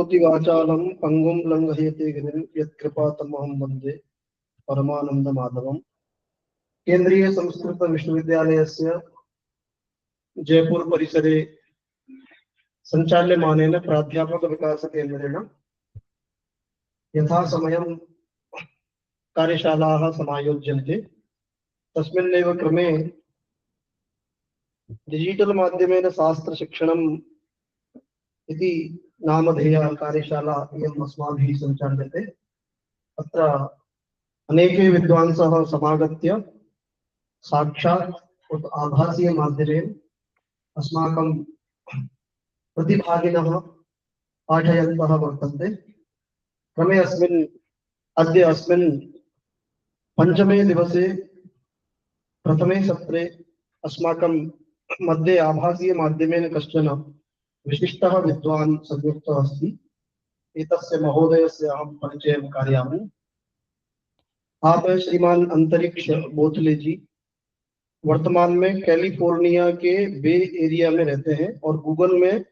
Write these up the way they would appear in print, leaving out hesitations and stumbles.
करोति वाचालं पंगुं लंघयते गिरिं यत्कृपातमहं वन्दे परमानन्दमाधवम्। केन्द्रीय संस्कृत विश्वविद्यालयस्य जयपुर परिसरे संचाल्यमानेन प्राध्यापक विकास केन्द्रेण यथा समयं कार्यशालाः समायोज्यन्ते। तस्मिन्नेव क्रमे डिजिटल माध्यमेन शास्त्र शिक्षणम् इति नामधेया कार्यशाला इयम् अस्माभिः सञ्चाल्यते। अत्र अनेके विद्वांसः समागत्य साक्षात् उत आभासीय माध्यमेन अस्माकं प्रतिभागिनः पाठयन्तः वर्तन्ते। क्रमे अद्य अस्मिन् पंचमे दिवसे प्रथमे सत्रे अस्माकं मध्ये आभासीय माध्यमेन कश्चन विशिष्टः विद्वान् संयुक्तः अस्ति। एतस्य महोदयस्य अहं परिचयं कारयामि। आप श्रीमान अंतरिक्ष बोथले जी वर्तमान में कैलिफोर्निया के बे एरिया में रहते हैं और गूगल में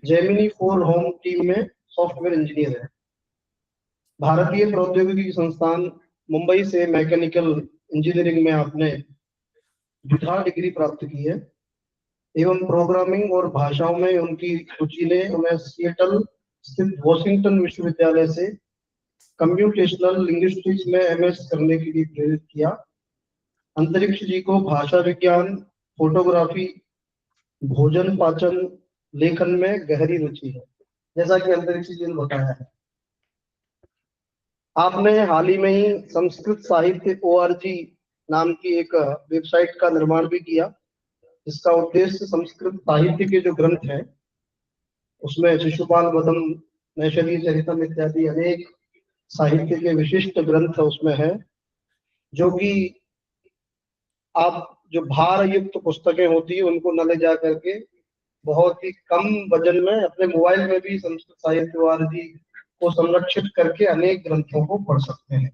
जेमिनी 4 होम टीम में सॉफ्टवेयर इंजीनियर है। भारतीय प्रौद्योगिकी संस्थान मुंबई से मैकेनिकल इंजीनियरिंग में आपने द्वितीय डिग्री प्राप्त की है एवं प्रोग्रामिंग और भाषाओं में उनकी रुचि ने उन्हें सिएटल स्थित वॉशिंगटन विश्वविद्यालय से कंप्यूटेशनल लिंग्विस्टिक्स में एमएस करने के लिए प्रेरित किया। अंतरिक्ष जी को भाषा विज्ञान, फोटोग्राफी, भोजन पाचन, लेखन में गहरी रुचि है, जैसा कि अंतरिक्ष जी ने बताया है। आपने हाल ही में ही संस्कृत साहित्य ORG नाम की एक वेबसाइट का निर्माण भी किया, जिसका उद्देश्य संस्कृत साहित्य के जो ग्रंथ हैं उसमें शिशुपाल वधम, नैषधि चरितम इत्यादि अनेक साहित्य के विशिष्ट ग्रंथ उसमें है, जो कि आप जो भार युक्त पुस्तकें होती है उनको न ले जा करके बहुत ही कम वजन में अपने मोबाइल में भी संस्कृत साहित्य ORG को संरक्षित करके अनेक ग्रंथों को पढ़ सकते हैं।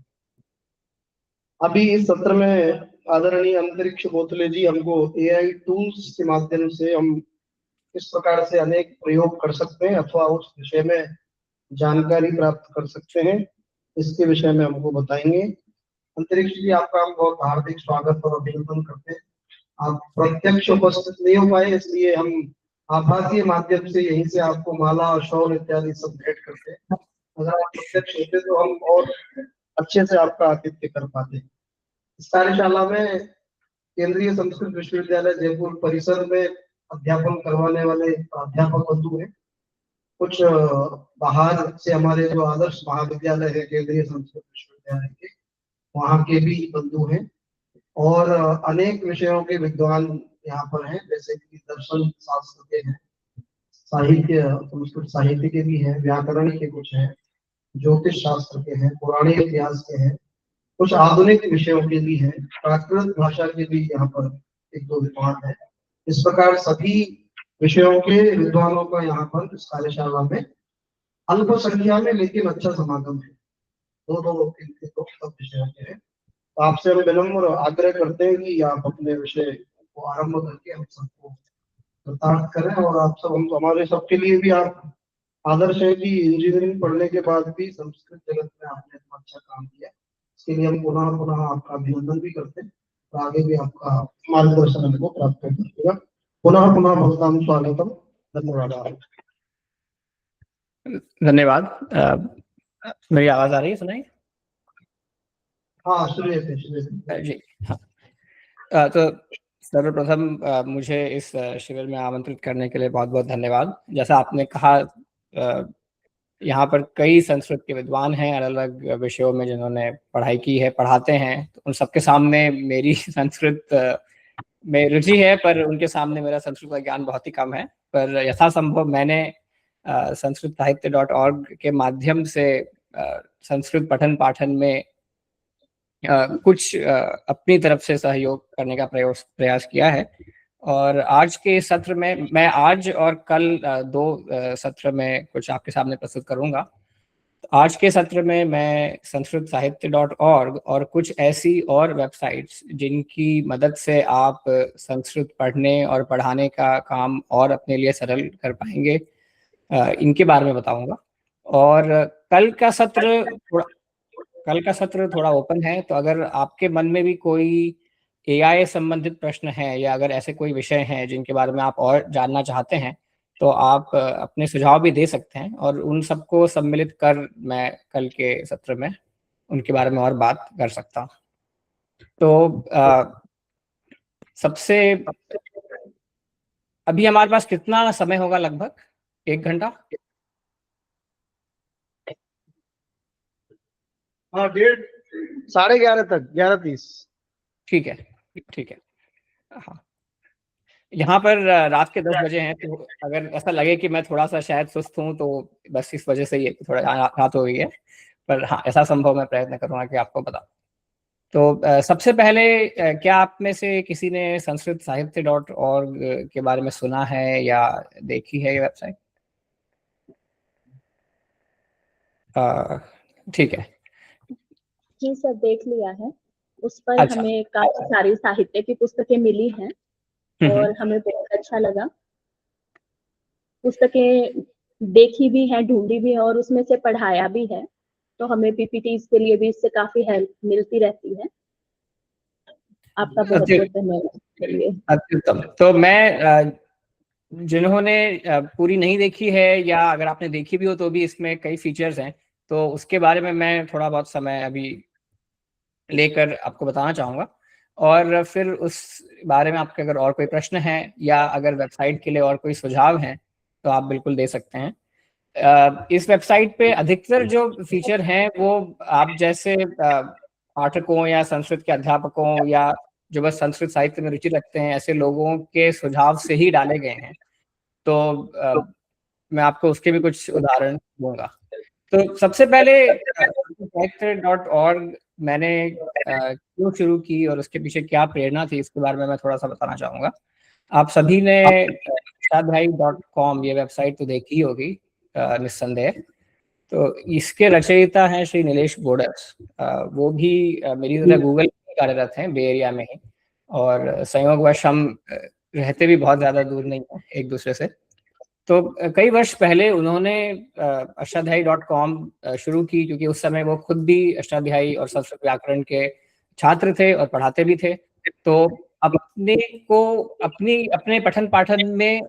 अभी इस सत्र में आदरणीय अंतरिक्ष बोथले जी हमको AI टूल्स के माध्यम से हम किस प्रकार से अनेक प्रयोग कर सकते हैं अथवा उस विषय में जानकारी प्राप्त कर सकते हैं, इसके विषय में हमको बताएंगे। अंतरिक्ष जी, आपका हम बहुत हार्दिक स्वागत और अभिनंदन करते हैं। आप प्रत्यक्ष उपस्थित नहीं हो पाए, इसलिए हम आभासीय माध्यम से यहीं से आपको माला और शॉल इत्यादि सब भेंट करते हैं। अगर आप प्रत्यक्ष होते तो हम और अच्छे से आपका आतिथ्य कर पाते। इस कार्यशाला में केंद्रीय संस्कृत विश्वविद्यालय जयपुर परिसर में अध्यापन करवाने वाले अध्यापक बंधु हैं। कुछ बाहर से हमारे जो आदर्श महाविद्यालय है केंद्रीय संस्कृत विश्वविद्यालय के, वहाँ के भी बंधु हैं और अनेक विषयों के विद्वान यहाँ पर हैं, जैसे कि दर्शन शास्त्र के हैं, साहित्य संस्कृत साहित्य के भी हैं, व्याकरण के कुछ हैं, ज्योतिष शास्त्र के हैं, पुराने इतिहास के हैं, कुछ आधुनिक विषयों के भी हैं, प्राकृत भाषा के भी यहाँ पर 1-2 विद्वान है। इस प्रकार सभी विषयों के विद्वानों का यहाँ पर इस कार्यशाला में अल्प संख्या में लेकिन अच्छा समागम है। दो सब विषयों के हैं। तो आपसे हम विनम्र और आग्रह करते हैं कि आप अपने विषय को आरंभ करके हम सबको कृतार्थ करें और आप सब हम हमारे सबके लिए भी आप आदर्श है कि इंजीनियरिंग पढ़ने के बाद भी संस्कृत जगत में आपने इतना अच्छा काम किया, इसके लिए हम पुनः पुनः आपका अभिनंदन भी करते हैं और आगे भी आपका मार्गदर्शन हमको प्राप्त करेगा। पुनः पुनः भवतां स्वागतम। धन्यवाद। धन्यवाद। मेरी आवाज आ रही है, सुनाई? हाँ, सुनिए जी। हाँ, तो सर्वप्रथम मुझे इस शिविर में आमंत्रित करने के लिए बहुत बहुत धन्यवाद। जैसा आपने कहा, यहाँ पर कई संस्कृत के विद्वान हैं अलग अलग विषयों में जिन्होंने पढ़ाई की है, पढ़ाते हैं। तो उन सबके सामने मेरी संस्कृत में रुचि है, पर उनके सामने मेरा संस्कृत का ज्ञान बहुत ही कम है। पर यथासंभव मैंने संस्कृत साहित्य.org के माध्यम से संस्कृत पठन पाठन में कुछ अपनी तरफ से सहयोग करने का प्रयास किया है। और आज के सत्र में मैं आज और कल 2 सत्र में कुछ आपके सामने प्रस्तुत करूंगा। आज के सत्र में मैं संस्कृत साहित्य.org और कुछ ऐसी और वेबसाइट्स जिनकी मदद से आप संस्कृत पढ़ने और पढ़ाने का काम और अपने लिए सरल कर पाएंगे, इनके बारे में बताऊंगा। और कल का सत्र थोड़ा ओपन है, तो अगर आपके मन में भी कोई एआई संबंधित प्रश्न है या अगर ऐसे कोई विषय हैं जिनके बारे में आप और जानना चाहते हैं, तो आप अपने सुझाव भी दे सकते हैं और उन सबको सम्मिलित कर मैं कल के सत्र में उनके बारे में और बात कर सकता हूँ। तो सबसे अभी हमारे पास कितना समय होगा? लगभग 1 घंटा। हाँ, 11:30 तक, 11:30। ठीक है, ठीक है। हाँ, यहाँ पर रात के 10 बजे हैं, तो अगर ऐसा लगे कि मैं थोड़ा सा शायद सुस्त हूँ तो बस इस वजह से ये थोड़ा रात हो गई है, पर हाँ, ऐसा संभव मैं प्रयत्न करूँगा कि आपको बताऊँ। तो सबसे पहले क्या आप में से किसी ने sanskrit-sahitya.org के बारे में सुना है या देखी है ये वेबसाइट? ठीक है। जी सर, देख लिया है। उस पर अच्छा। हमें काफी सारी साहित्य की पुस्तकें मिली हैं और हमें बहुत अच्छा लगा। पुस्तकें देखी भी हैं, ढूंढी भी हैं और उसमें से पढ़ाया भी है, तो हमें पीपीटीज के लिए भी इससे काफी हेल्प मिलती रहती है। आपका बहुत बहुत धन्यवाद के लिए। अत्युत्तम। तो मैं जिन्होंने पूरी नहीं देखी है या अगर आपने देखी भी हो तो भी इसमें कई फीचर्स हैं, तो उसके बारे में मैं थोड़ा बहुत समय अभी लेकर आपको बताना चाहूँगा और फिर उस बारे में आपके अगर और कोई प्रश्न है या अगर वेबसाइट के लिए और कोई सुझाव हैं तो आप बिल्कुल दे सकते हैं। इस वेबसाइट पे अधिकतर जो फीचर हैं वो आप जैसे पाठकों या संस्कृत के अध्यापकों या जो बस संस्कृत साहित्य में रुचि रखते हैं ऐसे लोगों के सुझाव से ही डाले गए हैं। तो मैं आपको उसके भी कुछ उदाहरण दूंगा। तो सबसे पहले sanskrit.org मैंने क्यों शुरू की और उसके पीछे क्या प्रेरणा थी इसके बारे में मैं थोड़ा सा बताना चाहूँगा। आप सभी ने ashadbhai.com ये वेबसाइट तो देखी होगी निस्संदेह। तो इसके रचयिता हैं श्री नीलेश बोडस। वो भी मेरी तरह गूगल में कार्यरत हैं, बे एरिया में ही, और संयोगवश हम रहते भी बहुत ज़्यादा दूर नहीं है एक दूसरे से। तो कई वर्ष पहले उन्होंने अष्टाध्यायी.com शुरू की, क्योंकि उस समय वो खुद भी अष्टाध्यायी और संस्कृत व्याकरण के छात्र थे और पढ़ाते भी थे। तो अपने पठन पाठन में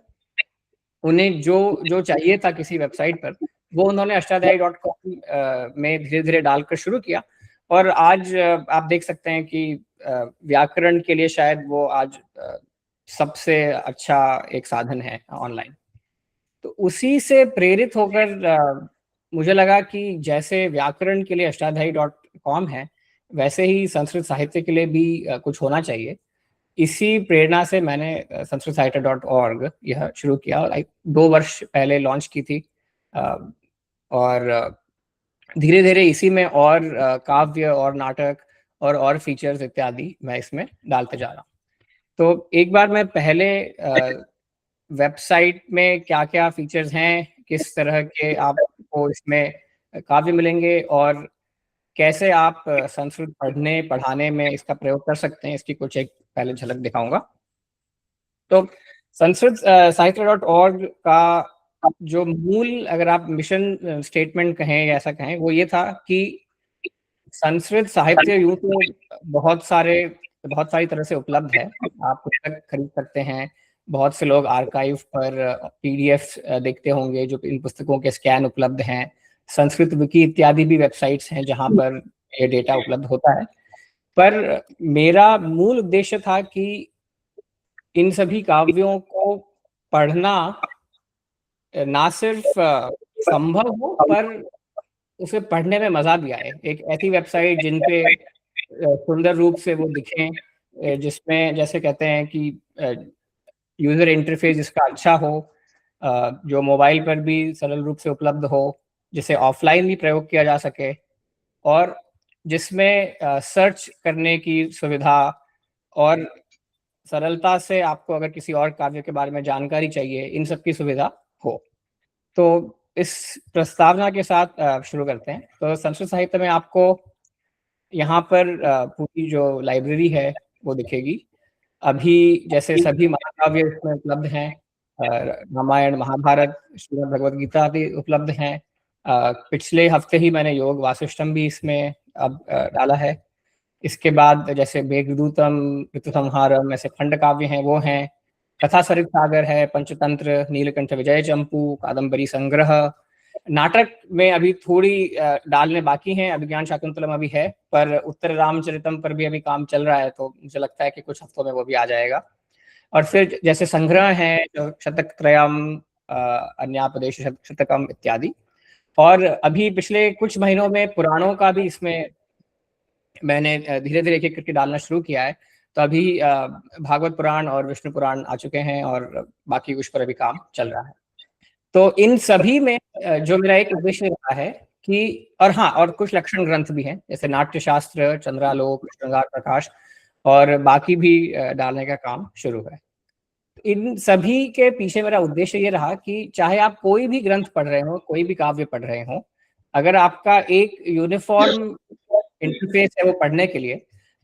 उन्हें जो जो चाहिए था किसी वेबसाइट पर, वो उन्होंने अष्टाध्यायी.com में धीरे धीरे डालकर शुरू किया और आज आप देख सकते हैं कि व्याकरण के लिए शायद वो आज सबसे अच्छा एक साधन है ऑनलाइन। तो उसी से प्रेरित होकर मुझे लगा कि जैसे व्याकरण के लिए अष्टाध्यायी.com है, वैसे ही संस्कृत साहित्य के लिए भी कुछ होना चाहिए। इसी प्रेरणा से मैंने sanskrit-sahitya.org यह शुरू किया और 2 वर्ष पहले लॉन्च की थी। और धीरे धीरे इसी में और काव्य और नाटक और फीचर्स इत्यादि मैं इसमें डालते जा रहा हूँ। तो एक बार मैं पहले वेबसाइट में क्या क्या फीचर्स हैं, किस तरह के आपको इसमें काव्य मिलेंगे और कैसे आप संस्कृत पढ़ने पढ़ाने में इसका प्रयोग कर सकते हैं, इसकी कुछ एक पहले झलक दिखाऊंगा। तो sanskrit-sahitya.org का जो मूल, अगर आप मिशन स्टेटमेंट कहें या ऐसा कहें, वो ये था कि संस्कृत साहित्य यूं तो बहुत सारी तरह से उपलब्ध है। आप पुस्तक खरीद सकते हैं, बहुत से लोग आर्काइव पर पीडीएफ देखते होंगे जो इन पुस्तकों के स्कैन उपलब्ध हैं। संस्कृत विकी इत्यादि भी वेबसाइट्स हैं जहां पर ये डेटा उपलब्ध होता है। पर मेरा मूल उद्देश्य था कि इन सभी काव्यों को पढ़ना ना सिर्फ संभव हो, पर उसे पढ़ने में मजा भी आए। एक ऐसी वेबसाइट जिन पे सुंदर रूप से वो दिखें, जिसमें जैसे कहते हैं कि यूजर इंटरफेस जिसका अच्छा हो, जो मोबाइल पर भी सरल रूप से उपलब्ध हो, जिसे ऑफलाइन भी प्रयोग किया जा सके और जिसमें सर्च करने की सुविधा और सरलता से आपको अगर किसी और काव्य के बारे में जानकारी चाहिए, इन सब की सुविधा हो। तो इस प्रस्तावना के साथ शुरू करते हैं। तो संस्कृत साहित्य में आपको यहाँ पर पूरी जो लाइब्रेरी है वो दिखेगी। अभी जैसे सभी महाकाव्य इसमें उपलब्ध हैं, रामायण, महाभारत, श्रीमद् भगवद गीता आदि उपलब्ध हैं। पिछले हफ्ते ही मैंने योग वासिष्ठम भी इसमें अब डाला है। इसके बाद जैसे मेघदूतम, ऋतुसंहारम, ऐसे खंड काव्य हैं वो हैं। कथा सरित सागर है, पंचतंत्र, नीलकंठ विजय चंपू, कादम्बरी संग्रह। नाटक में अभी थोड़ी डालने बाकी हैं, अभिज्ञान शाकुंतलम अभी है, पर उत्तर रामचरितम पर भी अभी काम चल रहा है, तो मुझे लगता है कि कुछ हफ्तों में वो भी आ जाएगा। और फिर जैसे संग्रह है शतक त्रयम, अन्यापदेश शतकम इत्यादि। और अभी पिछले कुछ महीनों में पुराणों का भी इसमें मैंने धीरे धीरे एक करके डालना शुरू किया है। तो अभी भागवत पुराण और विष्णु पुराण आ चुके हैं और बाकी उस पर अभी काम चल रहा है। तो इन सभी में जो मेरा एक उद्देश्य रहा है कि, और हाँ, और कुछ लक्षण ग्रंथ भी हैं जैसे नाट्य शास्त्र, चंद्रालोक, श्रृंगार प्रकाश, और बाकी भी डालने का काम शुरू है। इन सभी के पीछे मेरा उद्देश्य ये रहा कि चाहे आप कोई भी ग्रंथ पढ़ रहे हो, कोई भी काव्य पढ़ रहे हो, अगर आपका एक यूनिफॉर्म इंटरफेस है वो पढ़ने के लिए,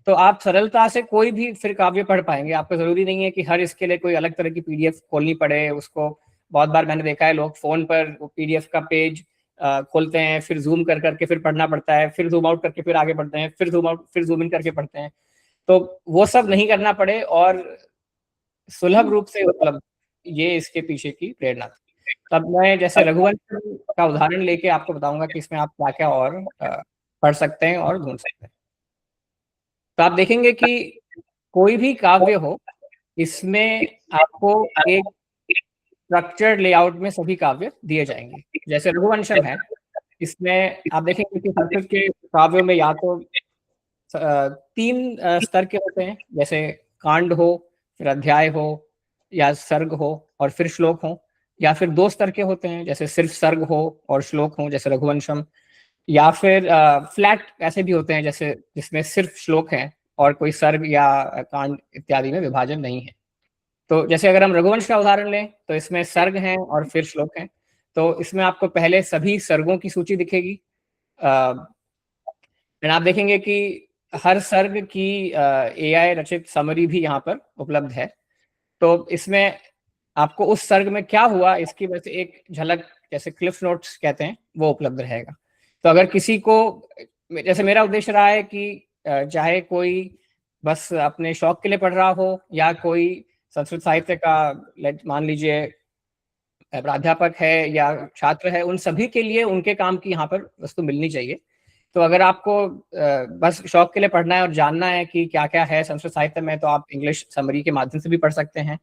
तो आप सरलता से कोई भी फिर काव्य पढ़ पाएंगे। आपको जरूरी नहीं है कि हर इसके लिए कोई अलग तरह की पीडीएफ खोलनी पड़े। उसको बहुत बार मैंने देखा है, लोग फोन पर पीडीएफ का पेज खोलते हैं, फिर जूम कर करके फिर पढ़ना पड़ता है, फिर जूम आउट करके फिर आगे बढ़ते हैं, फिर जूम आउट, फिर जूम इन करके पढ़ते हैं। तो वो सब नहीं करना पड़े और सुलभ रूप से उपलब्ध, ये इसके पीछे की प्रेरणा थी। तब मैं जैसे रघुवंश का उदाहरण लेके आपको बताऊंगा कि इसमें आप क्या क्या और पढ़ सकते हैं और ढूंढ सकते हैं। तो आप देखेंगे कि कोई भी काव्य हो, इसमें आपको एक स्ट्रक्चर्ड लेआउट में सभी काव्य दिए जाएंगे। जैसे रघुवंशम है, इसमें आप देखेंगे कि संस्कृत के काव्यों में या तो 3 स्तर के होते हैं, जैसे कांड हो, फिर अध्याय हो, या सर्ग हो और फिर श्लोक हो, या फिर 2 स्तर के होते हैं, जैसे सिर्फ सर्ग हो और श्लोक हो, जैसे रघुवंशम, या फिर फ्लैट ऐसे भी होते हैं जैसे जिसमें सिर्फ श्लोक हैं और कोई सर्ग या कांड इत्यादि में विभाजन नहीं है। तो जैसे अगर हम रघुवंश का उदाहरण लें तो इसमें सर्ग हैं और फिर श्लोक हैं। तो इसमें आपको पहले सभी सर्गों की सूची दिखेगी। आप देखेंगे कि हर सर्ग की एआई रचित समरी भी यहाँ पर उपलब्ध है। तो इसमें आपको उस सर्ग में क्या हुआ इसकी वजह से एक झलक, जैसे क्लिफ नोट्स कहते हैं, वो उपलब्ध रहेगा। तो अगर किसी को, जैसे मेरा उद्देश्य रहा है कि चाहे कोई बस अपने शौक के लिए पढ़ रहा हो या कोई संस्कृत साहित्य का मान लीजिए प्राध्यापक है या छात्र है, उन सभी के लिए उनके काम की यहाँ पर वस्तु मिलनी चाहिए। तो अगर आपको बस शौक के लिए पढ़ना है और जानना है कि क्या क्या है संस्कृत साहित्य में, तो आप इंग्लिश समरी के माध्यम से भी पढ़ सकते हैं।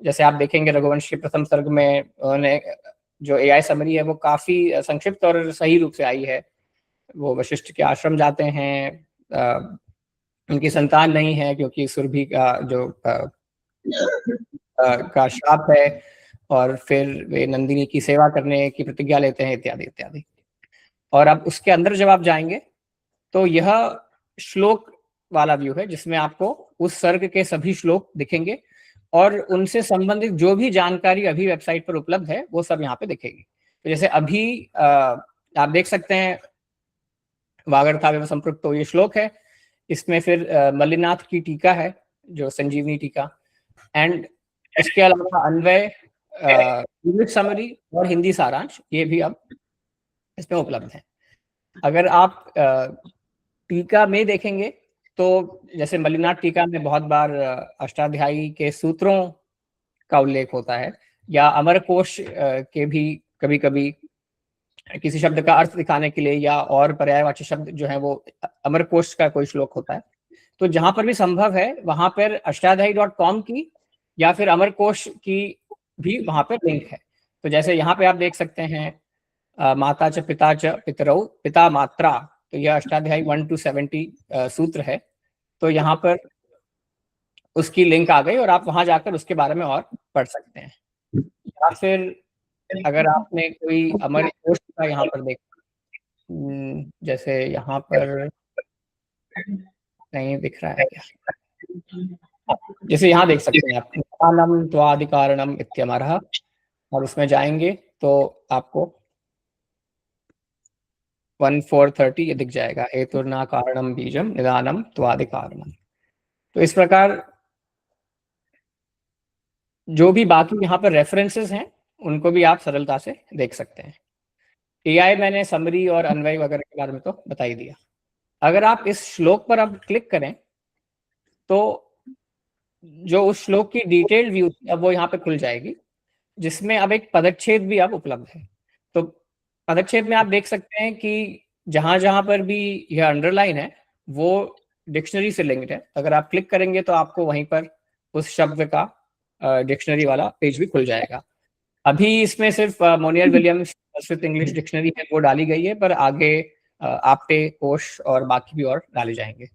जैसे आप देखेंगे रघुवंश के प्रथम सर्ग में उन्होंने जो एआई समरी है वो काफी संक्षिप्त और सही रूप से आई है। वो वशिष्ठ के आश्रम जाते हैं, उनकी संतान नहीं है क्योंकि सुरभि का जो का श्राप है, और फिर वे नंदिनी की सेवा करने की प्रतिज्ञा लेते हैं, इत्यादि इत्यादि। और अब उसके अंदर जब आप जाएंगे तो यह श्लोक वाला व्यू है जिसमें आपको उस सर्ग के सभी श्लोक दिखेंगे और उनसे संबंधित जो भी जानकारी अभी वेबसाइट पर उपलब्ध है वो सब यहाँ पे दिखेगी। तो जैसे अभी आप देख सकते हैं वागर्थाव्य संपृक्त, तो ये श्लोक है। इसमें फिर मल्लिनाथ की टीका है जो संजीवनी टीका, एंड इसके अलावा अन्वय, इंग्लिश समरी और हिंदी सारांश, ये भी अब इसमें उपलब्ध है। अगर आप टीका में देखेंगे तो जैसे मल्लिनाथ टीका में बहुत बार अष्टाध्यायी के सूत्रों का उल्लेख होता है, या अमरकोश के भी कभी कभी किसी शब्द का अर्थ दिखाने के लिए या और पर्यायवाची शब्द जो है वो अमरकोश का कोई श्लोक होता है। तो जहां पर भी संभव है वहां पर अष्टाध्यायी.com की या फिर अमरकोश की भी वहां पर लिंक है। तो जैसे यहाँ पे आप देख सकते हैं माता च पिता च पितरौ पिता मात्रा, तो यह अष्टाध्यायी 1 to 70 सूत्र है। तो यहाँ पर उसकी लिंक आ गई और आप वहां जाकर उसके बारे में और पढ़ सकते हैं। या फिर अगर आपने कोई अमरकोश का यहाँ पर देखा, जैसे यहाँ पर नहीं दिख रहा है क्या, जैसे यहाँ देख सकते हैं आप निदानम त्वादिकारणम इत्यमरः, और उसमें जाएंगे तो आपको 1430 ये दिख जाएगा, हेतुर्ना कारणम बीजम निदानम त्वादिकारणम। तो इस प्रकार जो भी बाकी यहाँ पर रेफरेंसेस हैं उनको भी आप सरलता से देख सकते हैं। AI मैंने समरी और अन्वय वगैरह के बारे में तो बता ही दिया। अगर आप इस श्लोक पर अब क्लिक करें तो जो उस श्लोक की डिटेल्ड व्यू अब वो यहाँ पे खुल जाएगी, जिसमें अब एक पदच्छेद भी अब उपलब्ध है। तो पदच्छेद में आप देख सकते हैं कि जहां जहां पर भी यह अंडरलाइन है वो डिक्शनरी से लिंक्ड है। अगर आप क्लिक करेंगे तो आपको वहीं पर उस शब्द का डिक्शनरी वाला पेज भी खुल जाएगा। अभी इसमें सिर्फ Monier Williams Sanskrit English dictionary है वो डाली गई है, पर आगे आपटे, कोश और बाकी भी और डाले जाएंगे।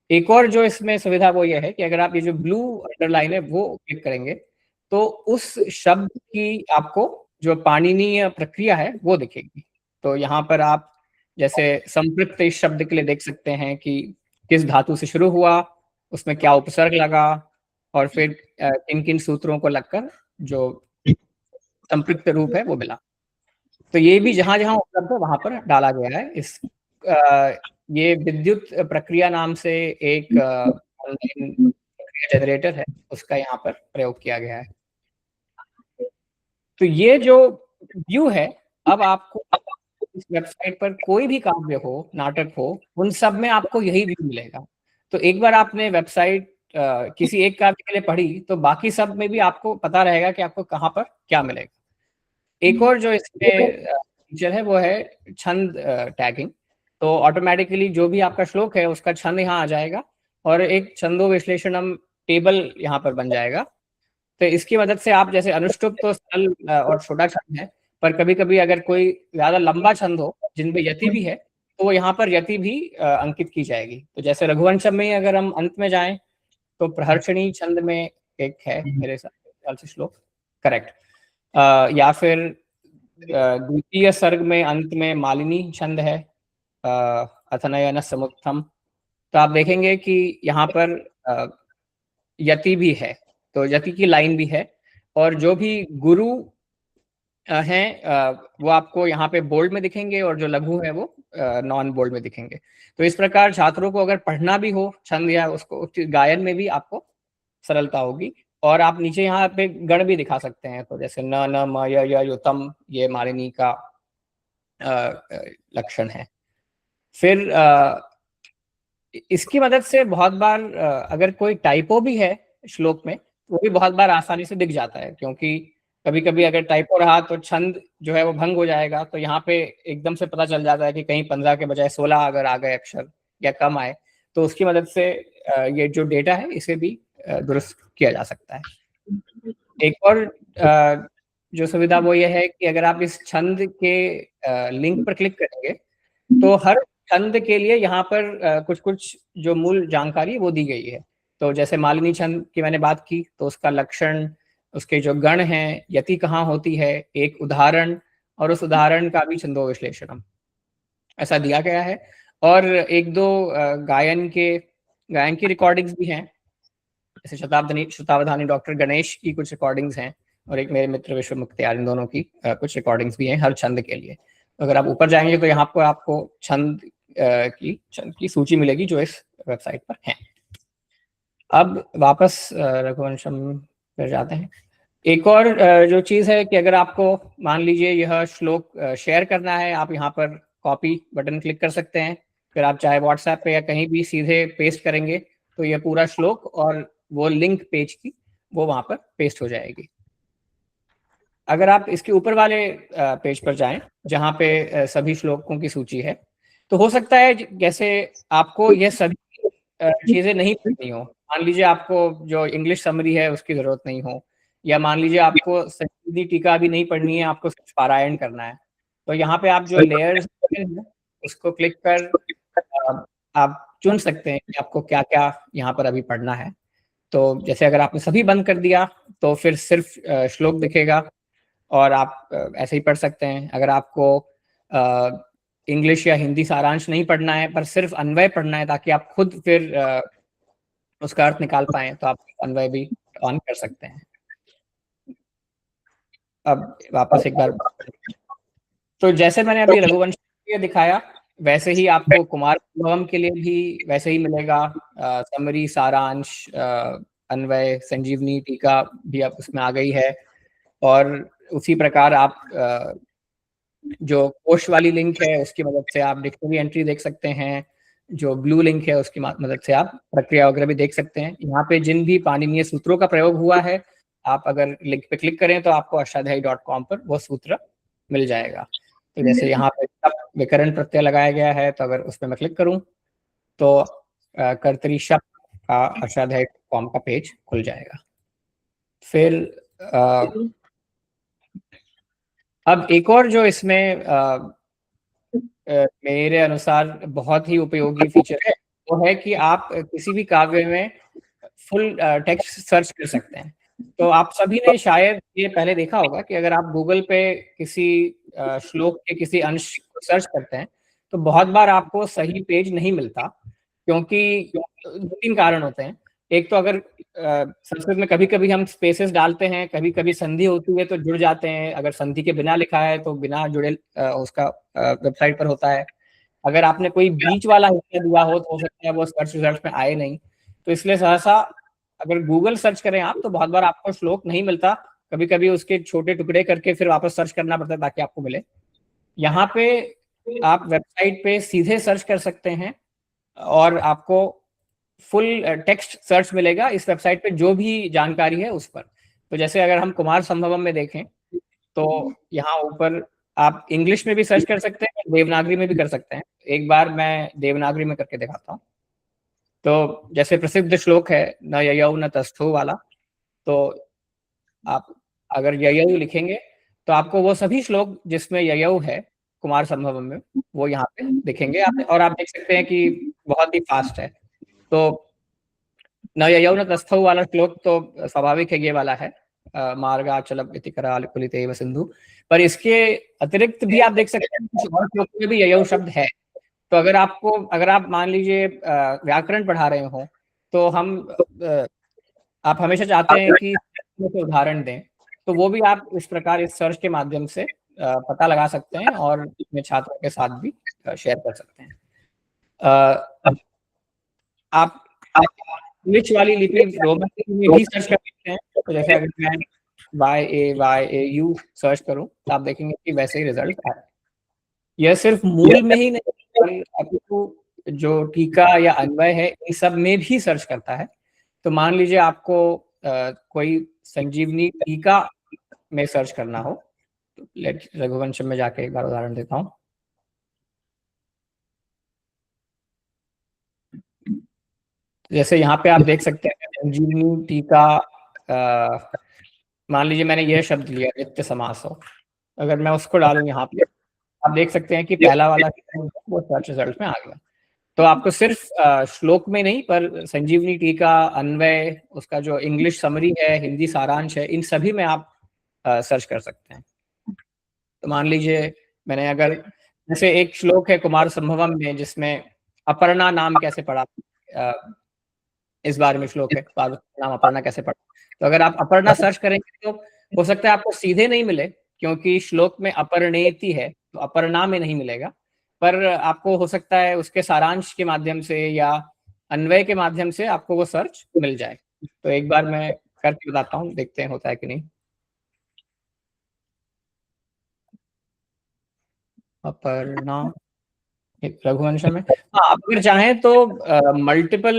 एक और जो इसमें सुविधा वो ये है कि अगर आप ये जो ब्लू अंडरलाइन है वो क्लिक करेंगे तो उस शब्द की आपको जो पाणिनीय प्रक्रिया है वो दिखेगी। तो यहाँ पर आप जैसे संपृक्त इस शब्द के लिए देख सकते हैं कि किस धातु से शुरू हुआ, उसमें क्या उपसर्ग लगा और फिर किन किन सूत्रों को लगकर जो संपृक्त रूप है वो मिला। तो ये भी जहां जहां उपलब्ध है वहां पर डाला गया है। इस ये विद्युत प्रक्रिया नाम से एक ऑनलाइन प्रक्रिया जनरेटर है, उसका यहाँ पर प्रयोग किया गया है। तो ये जो व्यू है, अब आपको इस वेबसाइट पर कोई भी काव्य हो, नाटक हो, उन सब में आपको यही व्यू मिलेगा। तो एक बार आपने वेबसाइट किसी एक काव्य के लिए पढ़ी तो बाकी सब में भी आपको पता रहेगा कि आपको कहाँ पर क्या मिलेगा। एक और जो इसमें फीचर है वो है छंद टैगिंग। तो ऑटोमेटिकली जो भी आपका श्लोक है उसका छंद यहाँ आ जाएगा और एक छंदो विश्लेषणम टेबल यहाँ पर बन जाएगा। तो इसकी मदद से आप जैसे अनुष्टुप तो सरल और छोटा छंद है, पर कभी कभी अगर कोई ज्यादा लंबा छंद हो जिनमें यति भी है तो वो यहाँ पर यति भी अंकित की जाएगी। तो जैसे रघुवंशम में अगर हम अंत में जाएं तो प्रहर्षणी छंद में एक है मेरे ख्याल से श्लोक, करेक्ट, या फिर द्वितीय सर्ग में अंत में मालिनी छंद है, अथनयन समुत्थम। तो आप देखेंगे कि यहाँ पर यति भी है, तो यति की लाइन भी है। और जो भी गुरु हैं वो आपको यहाँ पे बोल्ड में दिखेंगे और जो लघु है वो नॉन बोल्ड में दिखेंगे। तो इस प्रकार छात्रों को अगर पढ़ना भी हो छंद या उसको गायन में भी आपको सरलता होगी। और आप नीचे यहाँ पे गण भी दिखा सकते हैं, तो जैसे न न म य युतम, ये मालिनी का लक्षण है। फिर इसकी मदद से बहुत बार अगर कोई टाइपो भी है श्लोक में वो भी बहुत बार आसानी से दिख जाता है, क्योंकि कभी कभी अगर टाइपो रहा तो छंद जो है वो भंग हो जाएगा। तो यहाँ पे एकदम से पता चल जाता है कि कहीं 15 के बजाय 16 अगर आ गए अक्षर या कम आए, तो उसकी मदद से ये जो डेटा है इसे भी दुरुस्त किया जा सकता है। एक और जो सुविधा वो ये है कि अगर आप इस छंद के लिंक पर क्लिक करेंगे तो हर छंद के लिए यहाँ पर कुछ कुछ जो मूल जानकारी वो दी गई है। तो जैसे मालिनी छंद की मैंने बात की तो उसका लक्षण, उसके जो गण हैं, यति कहाँ होती है, एक उदाहरण, और उस उदाहरण का भी छंदो विश्लेषणम ऐसा दिया गया है। और एक दो गायन की रिकॉर्डिंग्स भी हैं, जैसे शतावधानी डॉक्टर गणेश की कुछ रिकॉर्डिंग्स हैं और एक मेरे मित्र विश्व मुक्तियार, इन दोनों की कुछ रिकॉर्डिंग्स भी हैं हर छंद के लिए। अगर आप ऊपर जाएंगे तो यहाँ पर आपको छंद की सूची मिलेगी जो इस वेबसाइट पर है। अब वापस रघुवंशम पर जाते हैं। एक और जो चीज है कि अगर आपको मान लीजिए यह श्लोक शेयर करना है, आप यहाँ पर कॉपी बटन क्लिक कर सकते हैं। फिर आप चाहे व्हाट्सएप पे या कहीं भी सीधे पेस्ट करेंगे तो यह पूरा श्लोक और वो लिंक पेज की वो वहां पर पेस्ट हो जाएगी। अगर आप इसके ऊपर वाले पेज पर जाएं जहां पे सभी श्लोकों की सूची है, तो हो सकता है जैसे आपको यह सभी चीजें नहीं पढ़नी हो। मान लीजिए आपको जो इंग्लिश समरी है उसकी जरूरत नहीं हो, या मान लीजिए आपको संजीवनी टीका भी नहीं पढ़नी है, आपको सिर्फ पारायण करना है। तो यहाँ पे आप जो लेयर्स उसको क्लिक कर आप चुन सकते हैं कि आपको क्या क्या यहाँ पर अभी पढ़ना है। तो जैसे अगर आपने सभी बंद कर दिया तो फिर सिर्फ श्लोक दिखेगा और आप ऐसे ही पढ़ सकते हैं। अगर आपको इंग्लिश या हिंदी सारांश नहीं पढ़ना है पर सिर्फ अन्वय पढ़ना है ताकि आप खुद फिर उसका अर्थ निकाल पाए, तो आप अन्वय भी ऑन कर सकते हैं। अब वापस एक बार, तो जैसे मैंने अभी रघुवंश दिखाया वैसे ही आपको कुमार संभवम के लिए भी वैसे ही मिलेगा। समरी, सारांश, अन्वय, संजीवनी टीका भी अब उसमें आ गई है। और उसी प्रकार आप जो कोश वाली लिंक है उसकी मदद से आप डिक्शनरी एंट्री देख सकते हैं, जो ब्लू लिंक है उसकी मदद से आप प्रक्रिया वगैरह भी देख सकते हैं। यहाँ पे जिन भी पाणिनीय सूत्रों का प्रयोग हुआ है, आप अगर लिंक पे क्लिक करें तो आपको अष्टाध्यायी.com पर वो सूत्र मिल जाएगा। तो जैसे यहाँ पे विकरण प्रत्यय लगाया गया है, तो अगर उस पर मैं क्लिक करूँ तो कर्तरी शब्द का अष्टाध्यायी.com का पेज खुल जाएगा। फिर अब एक और जो इसमें मेरे अनुसार बहुत ही उपयोगी फीचर है, वो है कि आप किसी भी काव्य में फुल टेक्स्ट सर्च कर सकते हैं। तो आप सभी ने शायद ये पहले देखा होगा कि अगर आप गूगल पे किसी श्लोक के किसी अंश को सर्च करते हैं तो बहुत बार आपको सही पेज नहीं मिलता, क्योंकि 2-3 कारण होते हैं। एक तो अगर संस्कृत में कभी कभी हम स्पेसेस डालते हैं, कभी कभी संधि होती है तो जुड़ जाते हैं, अगर संधि के बिना लिखा है तो बिना जुड़े उसका वेबसाइट पर होता है। अगर आपने कोई बीच वाला हिस्सा दिया हो तो हो सकता है वो सर्च रिजल्ट में आए नहीं। तो इसलिए सहसा अगर गूगल सर्च करें आप तो बहुत बार आपको श्लोक नहीं मिलता, कभी कभी उसके छोटे टुकड़े करके फिर वापस सर्च करना पड़ता है ताकि आपको मिले। यहाँ पे आप वेबसाइट पे सीधे सर्च कर सकते हैं और आपको फुल टेक्स्ट सर्च मिलेगा इस वेबसाइट पे जो भी जानकारी है उस पर। तो जैसे अगर हम कुमार संभवम में देखें तो यहाँ ऊपर आप इंग्लिश में भी सर्च कर सकते हैं, देवनागरी में भी कर सकते हैं। एक बार मैं देवनागरी में करके दिखाता हूँ। तो जैसे प्रसिद्ध श्लोक है न ययौ न तस्थो वाला, तो आप अगर ययौ लिखेंगे तो आपको वो सभी श्लोक जिसमें ययौ है कुमार संभवम में वो यहाँ पे दिखेंगे आप, और आप देख सकते हैं कि बहुत ही फास्ट है। तो न ययौ न तस्थौ वाला श्लोक तो स्वाभाविक है, ये वाला है मार्गाचलम इति कराल कुलितेव सिंधु। पर इसके अतिरिक्त भी आप देख सकते हैं कुछ और श्लोक में भी ययौ शब्द है। तो अगर आप मान लीजिए व्याकरण पढ़ा रहे हो तो आप हमेशा चाहते हैं कि उदाहरण दें, तो वो भी आप इस प्रकार इस सर्च के माध्यम से पता लगा सकते हैं और अपने छात्रों के साथ भी शेयर कर सकते हैं। आप इंग्लिश वाली लिपि रोमन में भी सर्च कर सकते हैं। तो जैसे अगर मैं YAYAU सर्च करूं तो आप देखेंगे कि वैसे ही रिजल्ट आ रहा है। यह सिर्फ मूल में ही नहीं, आपको जो टीका या अन्वय है इन सब में भी सर्च करता है। तो मान लीजिए आपको कोई संजीवनी टीका में सर्च करना हो, तो रघुवंशम में जाके एक बार उदाहरण देता हूँ। जैसे यहाँ पे आप देख सकते हैं संजीवनी टीका, मान लीजिए मैंने यह शब्द लिया नित्य समास हो, अगर मैं उसको डालूं यहाँ पे आप देख सकते हैं कि पहला वाला वो सर्च रिजल्ट में आ गया। तो आपको सिर्फ श्लोक में नहीं पर संजीवनी टीका, अन्वय, उसका जो इंग्लिश समरी है, हिंदी सारांश है, इन सभी में आप सर्च कर सकते हैं। तो मान लीजिए मैंने अगर जैसे एक श्लोक है कुमार संभवम में जिसमें अपर्णा नाम कैसे पढ़ा, इस बारे में श्लोक है नाम अपर्णा कैसे पढ़ा। तो अगर आप अपर्णा सर्च करेंगे तो हो सकता है आपको सीधे नहीं मिले, क्योंकि श्लोक में अपर्णेति है तो अपर्णा में नहीं मिलेगा। पर आपको हो सकता है उसके सारांश के माध्यम से या अन्वय के माध्यम से आपको वो सर्च मिल जाए। तो एक बार मैं करके बताता हूँ, देखते हैं होता है कि नहीं। अपर्णा रघुवंशम में, हाँ आप अगर चाहें तो मल्टीपल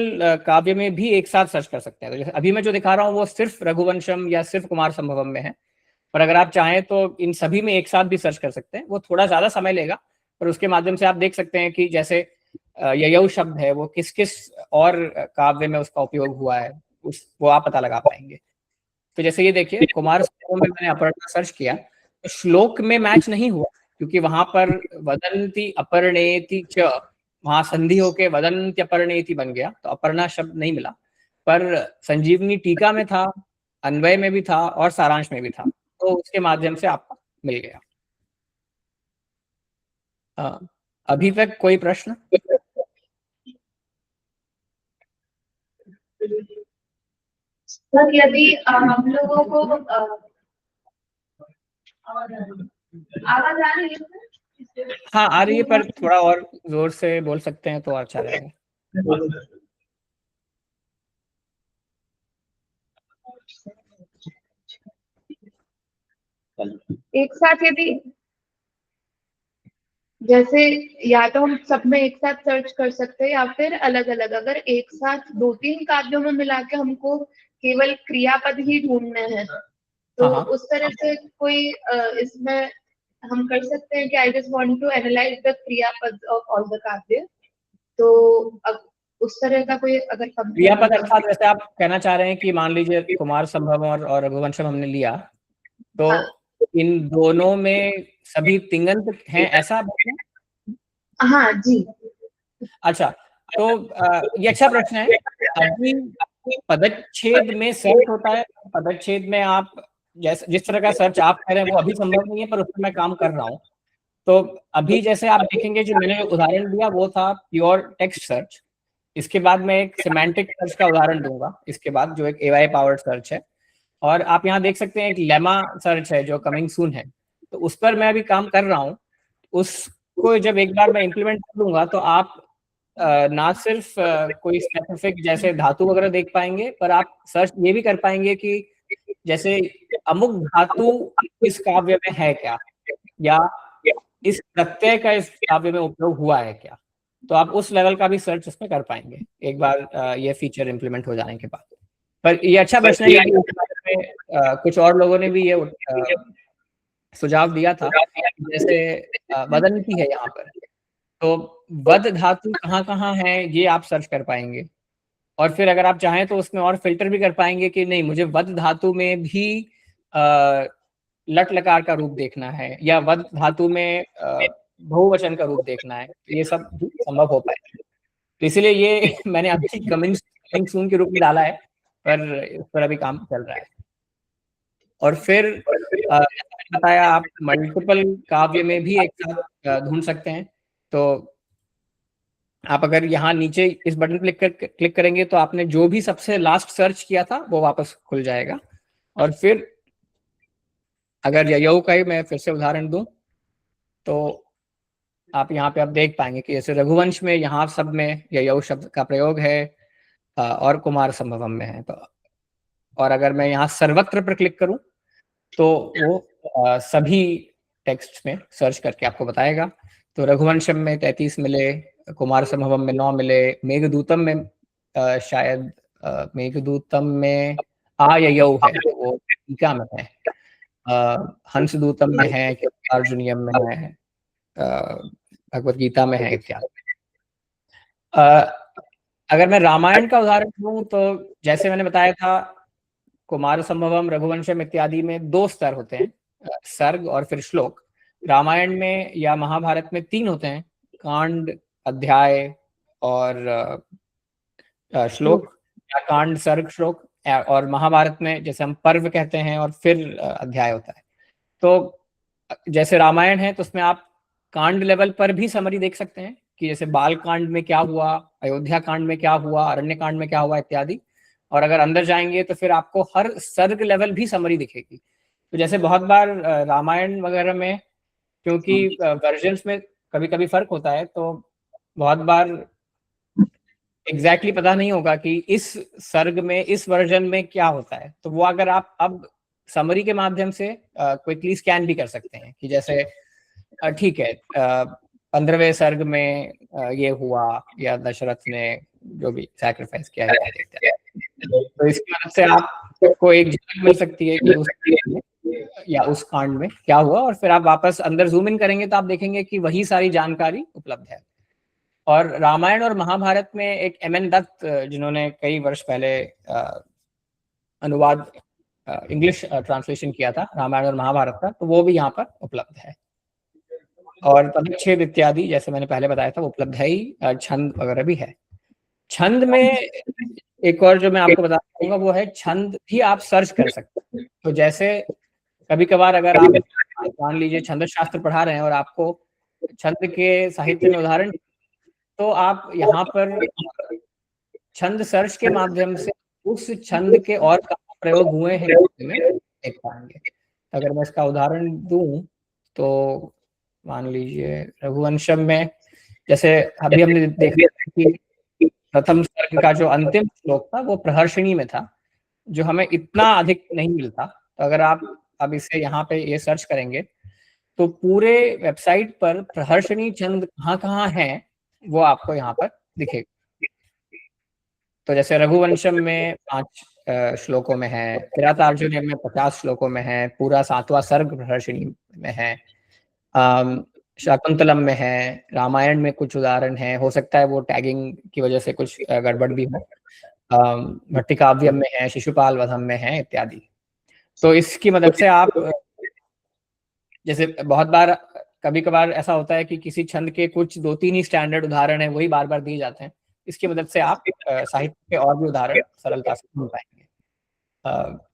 काव्य में भी एक साथ सर्च कर सकते हैं। तो जैसे अभी मैं जो दिखा रहा हूँ वो सिर्फ रघुवंशम या सिर्फ कुमार संभवम में है, पर अगर आप चाहें तो इन सभी में एक साथ भी सर्च कर सकते हैं। वो थोड़ा ज्यादा समय लेगा, पर उसके माध्यम से आप देख सकते हैं कि जैसे ययौ शब्द है वो किस किस और काव्य में उसका उपयोग हुआ है, वो आप पता लगा पाएंगे। तो जैसे ये देखिए कुमार संभवम में मैंने अपर्णा सर्च किया तो श्लोक में मैच नहीं हुआ, क्योंकि वहां पर वदंती अपर्णेति च, वहां संधि होके वदंती अपर्णेति बन गया, तो अपर्णा शब्द नहीं मिला। पर संजीवनी टीका में था, अन्वय में भी था और सारांश में भी था, तो उसके माध्यम से आपको मिल गया। अभी तक कोई प्रश्न? सर यदि हम लोगों को आवाज आ रही है? हाँ आ रही है, पर थोड़ा और जोर से बोल सकते हैं तो अच्छा रहेगा। एक साथ यदि जैसे या तो हम सब में एक साथ सर्च कर सकते हैं या फिर अलग अलग, अगर एक साथ 2-3 काव्यों में मिला के हमको केवल क्रियापद ही ढूंढने हैं तो हाँ। उस तरह से कोई इसमें हम कर सकते हैं कि I just want to analyse the क्रियापद ऑफ ऑल द काव्य, तो अब उस तरह का कोई अगर क्रियापद अर्थात जैसे आप कहना चाह रहे हैं कि मान लीजिए कुमार संभव और रघुवंशम हमने लिया, तो हाँ। इन दोनों में सभी तिङंत हैं, ऐसा है? हाँ जी। अच्छा, तो ये अच्छा प्रश्न है। अभी पदच्छेद में सर्च होता है, पदच्छेद में आप जैसे जिस तरह का सर्च आप कह रहे हैं वो अभी संभव नहीं है, पर उस पर मैं काम कर रहा हूँ। तो अभी जैसे आप देखेंगे जो मैंने उदाहरण दिया वो था प्योर टेक्स्ट सर्च। इसके बाद मैं एक सिमेंटिक सर्च का उदाहरण दूंगा इसके बाद, जो एक AI पावर्ड सर्च है। और आप यहाँ देख सकते हैं एक लेमा सर्च है जो कमिंग सून है, तो उस पर मैं अभी काम कर रहा हूँ। उसको जब एक बार मैं इम्प्लीमेंट कर दूंगा तो आप ना सिर्फ कोई स्पेसिफिक जैसे धातु वगैरह देख पाएंगे, पर आप सर्च ये भी कर पाएंगे कि जैसे अमुक धातु इस काव्य में है क्या, या इस प्रत्यय का इस काव्य में उपयोग हुआ है क्या। तो आप उस लेवल का भी सर्च उसमें कर पाएंगे एक बार ये फीचर इम्प्लीमेंट हो जाने के बाद। पर ये अच्छा प्रश्न है कि कुछ और लोगों ने भी ये सुझाव दिया था, जैसे वदंती है यहाँ पर, तो वद धातु कहाँ कहाँ है ये आप सर्च कर पाएंगे। और फिर अगर आप चाहें तो उसमें और फिल्टर भी कर पाएंगे कि नहीं मुझे वद धातु में भी लट लकार का रूप देखना है, या वद धातु में बहुवचन का रूप देखना है, ये सब भी संभव हो पाए। तो इसलिए ये मैंने अभी कमिंग सून के रूप में डाला है, पर इस पर अभी काम चल रहा है। और फिर बताया आप मल्टीपल काव्य में भी एक साथ ढूंढ सकते हैं। तो आप अगर यहाँ नीचे इस बटन पर क्लिक करेंगे तो आपने जो भी सबसे लास्ट सर्च किया था वो वापस खुल जाएगा। और फिर अगर ययौ का ही मैं फिर से उदाहरण दूं तो आप यहाँ पे आप देख पाएंगे कि जैसे रघुवंश में यहाँ सब में ययौ शब्द का प्रयोग है और कुमार संभवम में है। तो और अगर मैं यहाँ सर्वत्र पर क्लिक करूं तो वो सभी टेक्स्ट में सर्च करके आपको बताएगा। तो रघुवंशम में 33 मिले, कुमार संभवम में 9 मिले, मेघदूतम में शायद मेघदूतम में ययौ है वो टीका में है, हंसदूतम में है, अर्जुनियम में है, भगवत गीता में है इत्यादि। अगर मैं रामायण का उदाहरण दूं तो जैसे मैंने बताया था कुमार संभवम रघुवंशम इत्यादि में 2 स्तर होते हैं, सर्ग और फिर श्लोक। रामायण में या महाभारत में 3 होते हैं, कांड, अध्याय और श्लोक, या कांड, सर्ग, श्लोक। और महाभारत में जैसे हम पर्व कहते हैं और फिर अध्याय होता है। तो जैसे रामायण है तो उसमें आप कांड लेवल पर भी समरी देख सकते हैं कि जैसे बाल कांड में क्या हुआ, अयोध्या कांड में क्या हुआ, अरण्य कांड में क्या हुआ इत्यादि। और अगर अंदर जाएंगे तो फिर आपको हर सर्ग लेवल भी समरी दिखेगी। तो जैसे बहुत बार रामायण वगैरह में क्योंकि वर्जन्स में कभी कभी फर्क होता है, तो बहुत बार एग्जैक्टली पता नहीं होगा कि इस सर्ग में इस वर्जन में क्या होता है। तो वो अगर आप अब समरी के माध्यम से क्विकली स्कैन भी कर सकते हैं कि जैसे ठीक है 15वें सर्ग में ये हुआ, या दशरथ ने जो भी सैक्रिफाइस किया है, तो इसकी मदद से आपको एक झलक मिल सकती है कि उस या उस कांड में क्या हुआ। और फिर आप वापस अंदर जूम इन करेंगे तो आप देखेंगे कि वही सारी जानकारी उपलब्ध है। और रामायण और महाभारत में एक MN दत्त जिन्होंने कई वर्ष पहले अनुवाद इंग्लिश ट्रांसलेशन किया था रामायण और महाभारत का, तो वो भी यहाँ पर उपलब्ध है। और पदच्छेद इत्यादि जैसे मैंने पहले बताया था वो उपलब्ध है ही, छंद वगैरह भी है। छंद में एक और जो मैं आपको बता दूंगा वो है छंद भी आप सर्च कर सकते हैं। तो जैसे कभी कभार अगर आप मान लीजिए छंद शास्त्र पढ़ा रहे हैं और आपको छंद के साहित्य में उदाहरण, तो आप यहाँ पर छंद सर्च के माध्यम से उस छंद के और कहाँ प्रयोग हुए हैं में देख पाएंगे। अगर मैं इसका उदाहरण दूं तो मान लीजिए रघुवंशम में जैसे अभी हमने देखा कि प्रथम सर्ग का जो अंतिम श्लोक था वो प्रहर्षणी में था, जो हमें इतना अधिक नहीं मिलता। तो अगर आप अब इसे यहाँ पे ये सर्च करेंगे तो पूरे वेबसाइट पर प्रहर्षणी छंद कहाँ है वो आपको यहाँ पर दिखेगा। तो जैसे रघुवंशम में 5 श्लोकों में है, किरातार्जुनीयम में 50 श्लोकों में है, पूरा 7वां सर्ग प्रहर्षणी में है, शाकुंतलम में है, रामायण में कुछ उदाहरण है, हो सकता है वो टैगिंग की वजह से कुछ गड़बड़ भी हो, भट्टिकाव्यम में है, शिशुपाल वधम में है इत्यादि। तो इसकी मदद से आप जैसे बहुत बार कभी कभार ऐसा होता है कि किसी छंद के कुछ 2-3 ही स्टैंडर्ड उदाहरण है, वही बार बार दिए जाते हैं, इसकी मदद से आप साहित्य के और भी उदाहरण सरलता से ढूंढ पाएंगे।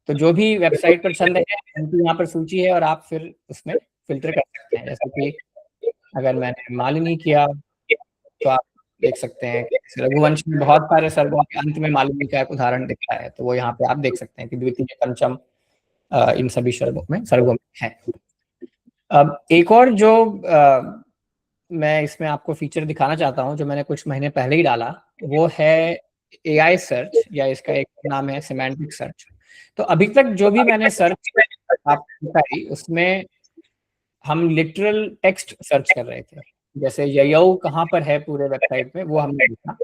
तो जो भी वेबसाइट पर छंद है उनकी यहाँ पर सूची है और आप फिर उसमें फिल्टर कर सकते हैं। जैसे कि अगर मैंने मालिनी किया तो आप देख सकते हैं कि रघुवंश में बहुत सारे सर्गों के अंत में मालिनी का एक उदाहरण दिखता है, तो वो यहाँ पे आप देख सकते हैं कि द्वितीय पंचम इन सभी सर्गों में है। अब एक और जो मैं इसमें आपको फीचर दिखाना चाहता हूँ, जो मैंने कुछ महीने पहले ही डाला, वो है AI सर्च, या इसका एक नाम है सिमेंटिक सर्च। तो अभी तक जो भी मैंने सर्च आपको दिखाई उसमें हम लिटरल टेक्स्ट सर्च कर रहे थे, जैसे ययौ कहाँ पर है पूरे वेबसाइट में वो हमने देखा,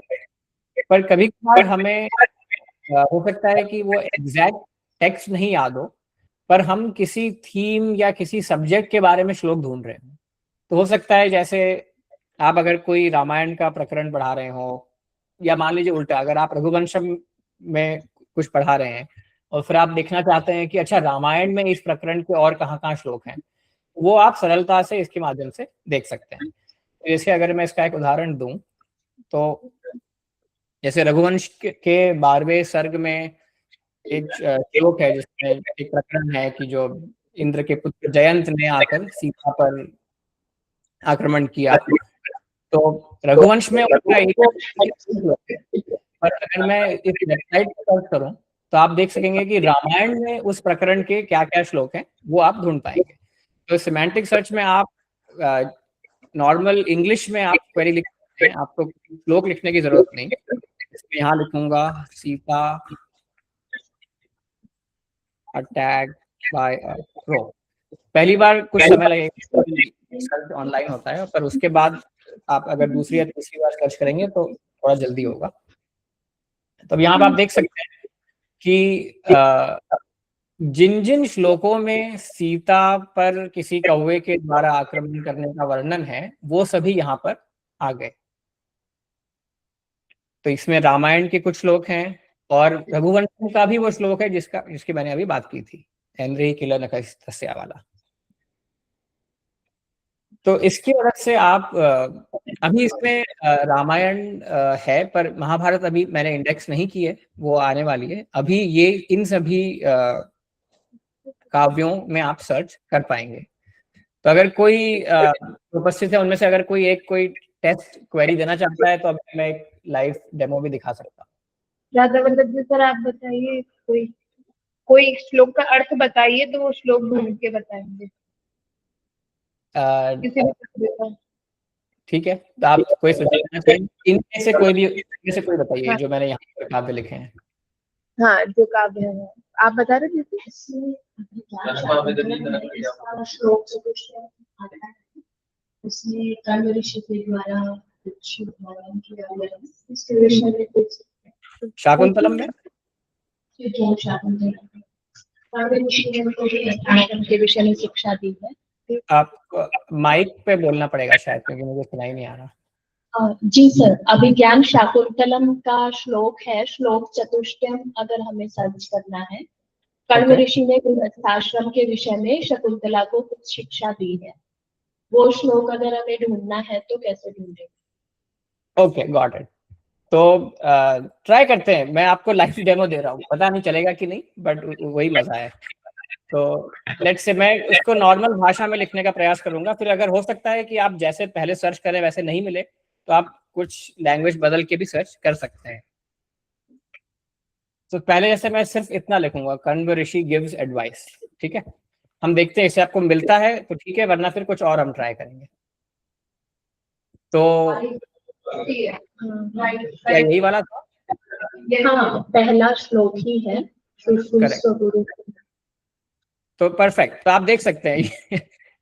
पर कभी कभार हमें हो सकता है कि वो एग्जैक्ट टेक्स्ट नहीं याद हो, पर हम किसी थीम या किसी सब्जेक्ट के बारे में श्लोक ढूंढ रहे हैं। तो हो सकता है जैसे आप अगर कोई रामायण का प्रकरण पढ़ा रहे हो, या मान लीजिए उल्टा, अगर आप रघुवंशम में कुछ पढ़ा रहे हैं और फिर आप देखना चाहते हैं कि अच्छा रामायण में इस प्रकरण के और कहाँ श्लोक हैं, वो आप सरलता से इसके माध्यम से देख सकते हैं। जैसे अगर मैं इसका एक उदाहरण दूं, तो जैसे रघुवंश के 12वें सर्ग में एक श्लोक है जिसमें एक प्रकरण है कि जो इंद्र के पुत्र जयंत ने आकर सीता पर आक्रमण किया। तो रघुवंश में उसका एक, पर अगर मैं इस वेबसाइट पर सर्च करूं तो आप देख सकेंगे कि रामायण में उस प्रकरण के क्या क्या श्लोक हैं वो आप ढूंढ पाएंगे। तो सिमेंटिक सर्च में आप नॉर्मल इंग्लिश में आप क्वेरी लिख सकते हैं, आपको श्लोक लिखने की जरूरत नहीं। इसमें यहाँ लिखूंगा Sita attack by a crow. पहली बार कुछ समय लगेगा, सर्च ऑनलाइन होता है, पर उसके बाद आप अगर दूसरी या तीसरी बार सर्च करेंगे तो थोड़ा जल्दी होगा। तो यहाँ पर आप देख सकते हैं कि जिन जिन श्लोकों में सीता पर किसी कौवे के द्वारा आक्रमण करने का वर्णन है वो सभी यहाँ पर आ गए। तो इसमें रामायण के कुछ श्लोक हैं और रघुवंश का भी वो श्लोक है जिसकी मैंने अभी बात की थी, ऐन्द्री किल नखस्तस्या वाला। तो इसकी वजह से आप अभी इसमें रामायण है, पर महाभारत अभी मैंने इंडेक्स नहीं की है, वो आने वाली है। अभी ये इन सभी काव्यों में आप सर्च कर पाएंगे। तो अगर कोई उपस्थित है उनमें से अगर कोई टेस्ट क्वेरी देना चाहता है तो अब मैं एक लाइव डेमो भी दिखा सकता हूँ। राधा वल्लभ जी सर, आप बताइए, कोई श्लोक का अर्थ बताइए तो वो श्लोक ढूंढ के बताएंगे किसी भी शब्द का। ठीक है, तो आप कोई सजेशन चाहिए इनमें से कोई बताइए जो मैंने यहाँ पर काव्य लिखे हैं। हाँ, जो काव्य है आप बता रहे थे। उसमें कर्ण ऋषि के द्वारा कुछ वर्णन किया गया है, इसके विषय में कुछ शाकुंतलम में शाकुंतलम के विषय में शिक्षा दी है। आप माइक पे बोलना पड़ेगा शायद, क्योंकि मुझे सुनाई नहीं आ रहा। जी सर, अभिज्ञान शाकुंतलम का श्लोक है, श्लोक चतुष्टयम अगर हमें सर्च करना है। कर्ण ऋषि ने गृहस्थाश्रम के विषय में शकुंतला को कुछ शिक्षा दी है, वो श्लोक अगर हमें ढूंढना है तो कैसे ढूंढेंगे? Okay, got it. तो ट्राई करते हैं, मैं आपको लाइव डेमो दे रहा हूँ, पता नहीं चलेगा कि नहीं, बट वही मजा है। तो लेट्स से मैं इसको नॉर्मल भाषा में लिखने का प्रयास करूंगा, फिर अगर हो सकता है कि आप जैसे पहले सर्च करें वैसे नहीं मिले तो आप कुछ लैंग्वेज बदल के भी सर्च कर सकते हैं। तो पहले जैसे मैं सिर्फ इतना लिखूंगा, कण्व ऋषि गिव्स एडवाइस, ठीक है। हम देखते हैं इससे आपको मिलता है तो ठीक है, वरना फिर कुछ और हम ट्राई करेंगे। तो क्या यही वाला था? हाँ, पहला श्लोक ही है। तो परफेक्ट, तो आप देख सकते हैं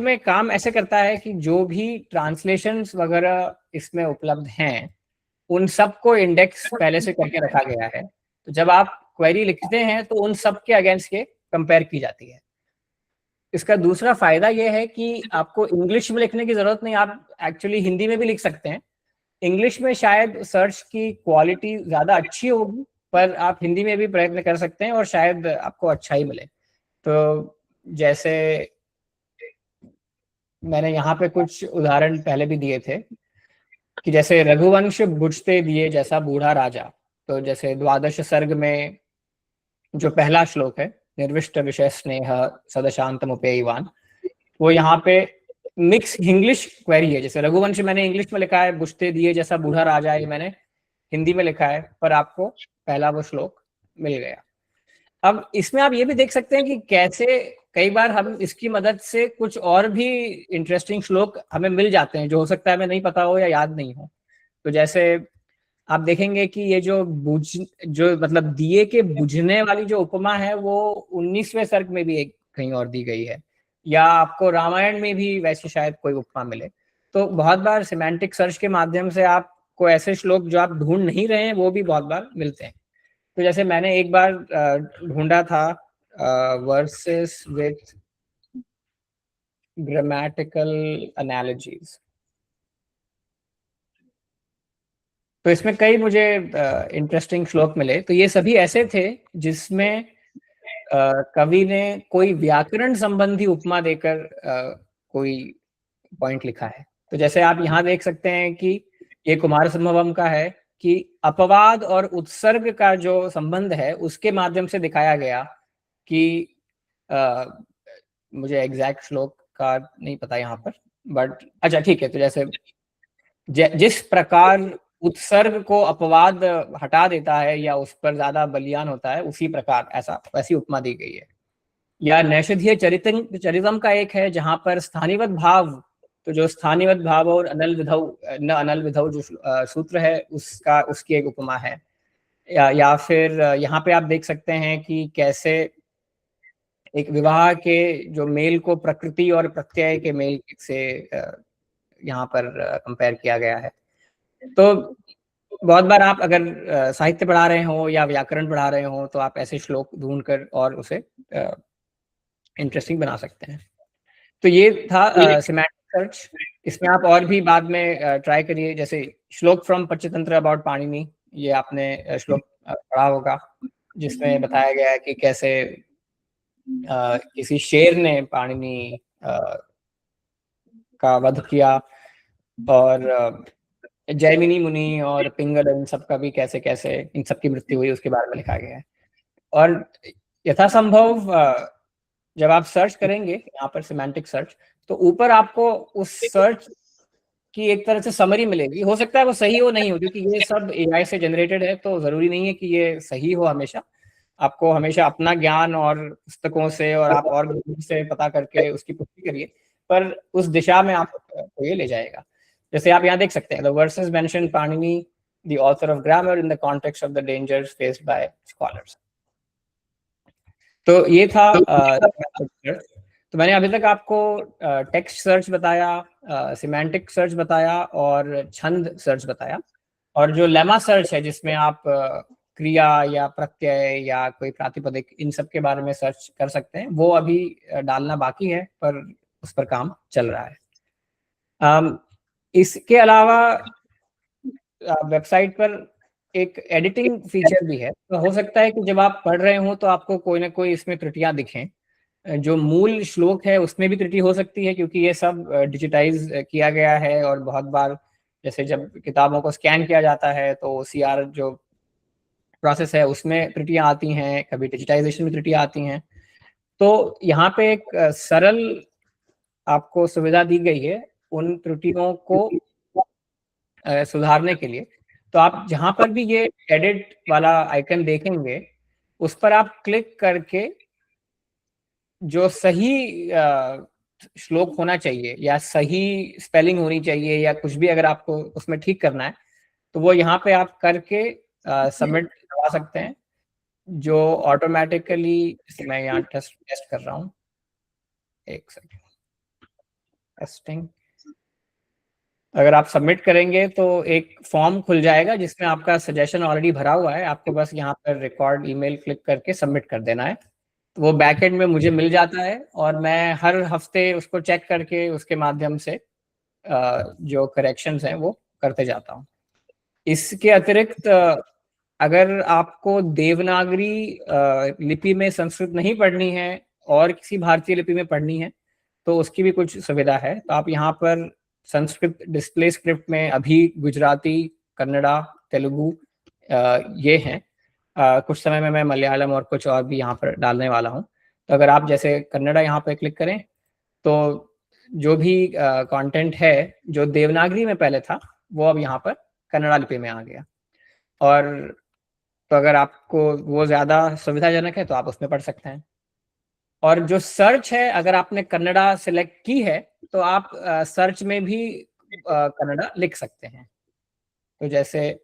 असल में काम ऐसे करता है कि जो भी ट्रांसलेशंस वगैरह इसमें उपलब्ध हैं उन सबको इंडेक्स पहले से करके रखा गया है। तो जब आप क्वेरी लिखते हैं तो उन सब के अगेंस्ट ये कंपेयर की जाती है। इसका दूसरा फायदा यह है कि आपको इंग्लिश में लिखने की जरूरत नहीं, आप एक्चुअली हिंदी में भी लिख सकते हैं। इंग्लिश में शायद सर्च की क्वालिटी ज्यादा अच्छी होगी, पर आप हिंदी में भी प्रयत्न कर सकते हैं और शायद आपको अच्छा ही मिले। तो जैसे मैंने यहाँ पे कुछ उदाहरण पहले भी दिए थे कि जैसे रघुवंश बुझते दिए जैसा बूढ़ा राजा, तो जैसे द्वादश सर्ग में जो पहला श्लोक है, निर्विष्ट विषय स्नेह सदशांतम उपेयवान, वो यहाँ पे मिक्स इंग्लिश क्वेरी है। जैसे रघुवंश मैंने इंग्लिश में लिखा है, बुझते दिए जैसा बूढ़ा राजा ये मैंने हिंदी में लिखा है, पर आपको पहला वो श्लोक मिल गया। अब इसमें आप ये भी देख सकते हैं कि कैसे कई बार हम इसकी मदद से कुछ और भी इंटरेस्टिंग श्लोक हमें मिल जाते हैं जो हो सकता है हमें नहीं पता हो या याद नहीं हो। तो जैसे आप देखेंगे कि ये जो मतलब दिए के बुझने वाली जो उपमा है वो 19वें सर्ग में भी एक कहीं और दी गई है, या आपको रामायण में भी वैसे शायद कोई उपमा मिले। तो बहुत बार सिमेंटिक सर्च के माध्यम से आपको ऐसे श्लोक जो आप ढूंढ नहीं रहे हैं वो भी बहुत बार मिलते हैं। तो जैसे मैंने एक बार ढूंढा था वर्सेस विथ ग्रामेटिकल एनालॉजीज, तो इसमें कई मुझे इंटरेस्टिंग श्लोक मिले। तो ये सभी ऐसे थे जिसमें कवि ने कोई व्याकरण संबंधी उपमा देकर कोई पॉइंट लिखा है। तो जैसे आप यहाँ देख सकते हैं कि ये कुमार संभवम का है कि अपवाद और उत्सर्ग का जो संबंध है उसके माध्यम से दिखाया गया कि मुझे एग्जैक्ट श्लोक का नहीं पता यहाँ पर, बट अच्छा ठीक है। तो जैसे जिस प्रकार उत्सर्ग को अपवाद हटा देता है या उस पर ज्यादा बलियान होता है, उसी प्रकार वैसी उपमा दी गई है। या नैषधीय चरितम का एक है जहां पर स्थानीवत भाव, तो जो स्थानीवत भाव और अनल विधौ जो सूत्र है उसकी एक उपमा है। या फिर यहाँ पे आप देख सकते हैं कि कैसे एक विवाह के जो मेल को प्रकृति और प्रत्यय के मेल से यहाँ पर कंपेयर किया गया है। तो बहुत बार आप अगर साहित्य पढ़ा रहे हो या व्याकरण पढ़ा रहे हो तो आप ऐसे श्लोक ढूंढकर और उसे इंटरेस्टिंग बना सकते हैं। तो ये था सिमेंटिक सर्च। इसमें आप और भी बाद में ट्राई करिए, जैसे श्लोक फ्रॉम पंचतंत्र अबाउट पाणिनि, ये आपने श्लोक पढ़ा होगा जिसमें बताया गया है कि कैसे किसी शेर ने पाणिनि का वध किया और जैमिनी मुनि और पिंगल इन सब का भी कैसे कैसे इन सब की मृत्यु हुई उसके बारे में लिखा गया है। और यथासंभव जब आप सर्च करेंगे यहाँ पर सिमेंटिक सर्च, तो ऊपर आपको उस सर्च की एक तरह से समरी मिलेगी। हो सकता है वो सही हो नहीं हो, क्योंकि ये सब एआई से जनरेटेड है, तो जरूरी नहीं है कि ये सही हो हमेशा। आपको हमेशा अपना ज्ञान और पुस्तकों से और आप और से पता करके उसकी पुष्टि करिए, पर उस दिशा में आपको ये ले जाएगा। जैसे आप यहाँ देख सकते हैं, the verses mention Panini, the author of grammar, in the context of the dangers faced by scholars. तो ये था तो मैंने अभी तक आपको टेक्स्ट सर्च बताया, सिमेंटिक सर्च बताया और छंद सर्च बताया, और जो लेमा सर्च है जिसमें आप क्रिया या प्रत्यय या कोई प्रातिपदिक इन सब के बारे में सर्च कर सकते हैं, वो अभी डालना बाकी है, पर उस पर काम चल रहा है। इसके अलावा वेबसाइट पर एक एडिटिंग फीचर भी है, तो हो सकता है कि जब आप पढ़ रहे हो तो आपको कोई ना कोई इसमें त्रुटियां दिखें। जो मूल श्लोक है उसमें भी त्रुटि हो सकती है, क्योंकि ये सब डिजिटाइज किया गया है, और बहुत बार जैसे जब किताबों को स्कैन किया जाता है तो CR जो प्रोसेस है उसमें त्रुटियां आती हैं, कभी डिजिटाइजेशन में त्रुटियां आती हैं। तो यहाँ पे एक सरल आपको सुविधा दी गई है उन त्रुटियों को सुधारने के लिए। तो आप जहां पर भी ये एडिट वाला आइकन देखेंगे उस पर आप क्लिक करके जो सही श्लोक होना चाहिए या सही स्पेलिंग होनी चाहिए या कुछ भी अगर आपको उसमें ठीक करना है तो वो यहाँ पे आप करके सबमिट करवा सकते हैं, जो ऑटोमेटिकली, मैं यहाँ टेस्ट कर रहा हूँ, एक सेकंड, टेस्टिंग। अगर आप सबमिट करेंगे तो एक फॉर्म खुल जाएगा जिसमें आपका सजेशन ऑलरेडी भरा हुआ है, आपको बस यहाँ पर रिकॉर्ड ईमेल क्लिक करके सबमिट कर देना है। तो वो बैकएंड में मुझे मिल जाता है और मैं हर हफ्ते उसको चेक करके उसके माध्यम से जो करेक्शंस हैं वो करते जाता हूँ। इसके अतिरिक्त अगर आपको देवनागरी लिपि में संस्कृत नहीं पढ़नी है और किसी भारतीय लिपि में पढ़नी है तो उसकी भी कुछ सुविधा है। तो आप यहाँ पर संस्कृत डिस्प्ले स्क्रिप्ट में अभी गुजराती, कन्नड़ा, तेलुगु ये हैं। कुछ समय में मैं मलयालम और कुछ और भी यहाँ पर डालने वाला हूँ। तो अगर आप जैसे कन्नड़ा यहाँ पर क्लिक करें तो जो भी कंटेंट है जो देवनागरी में पहले था वो अब यहाँ पर कन्नड़ा लिपि में आ गया। और तो अगर आपको वो ज़्यादा सुविधाजनक है तो आप उसमें पढ़ सकते हैं। और जो सर्च है, अगर आपने कन्नड़ा सिलेक्ट की है तो आप सर्च में भी कन्नड़ा लिख सकते हैं। तो जैसे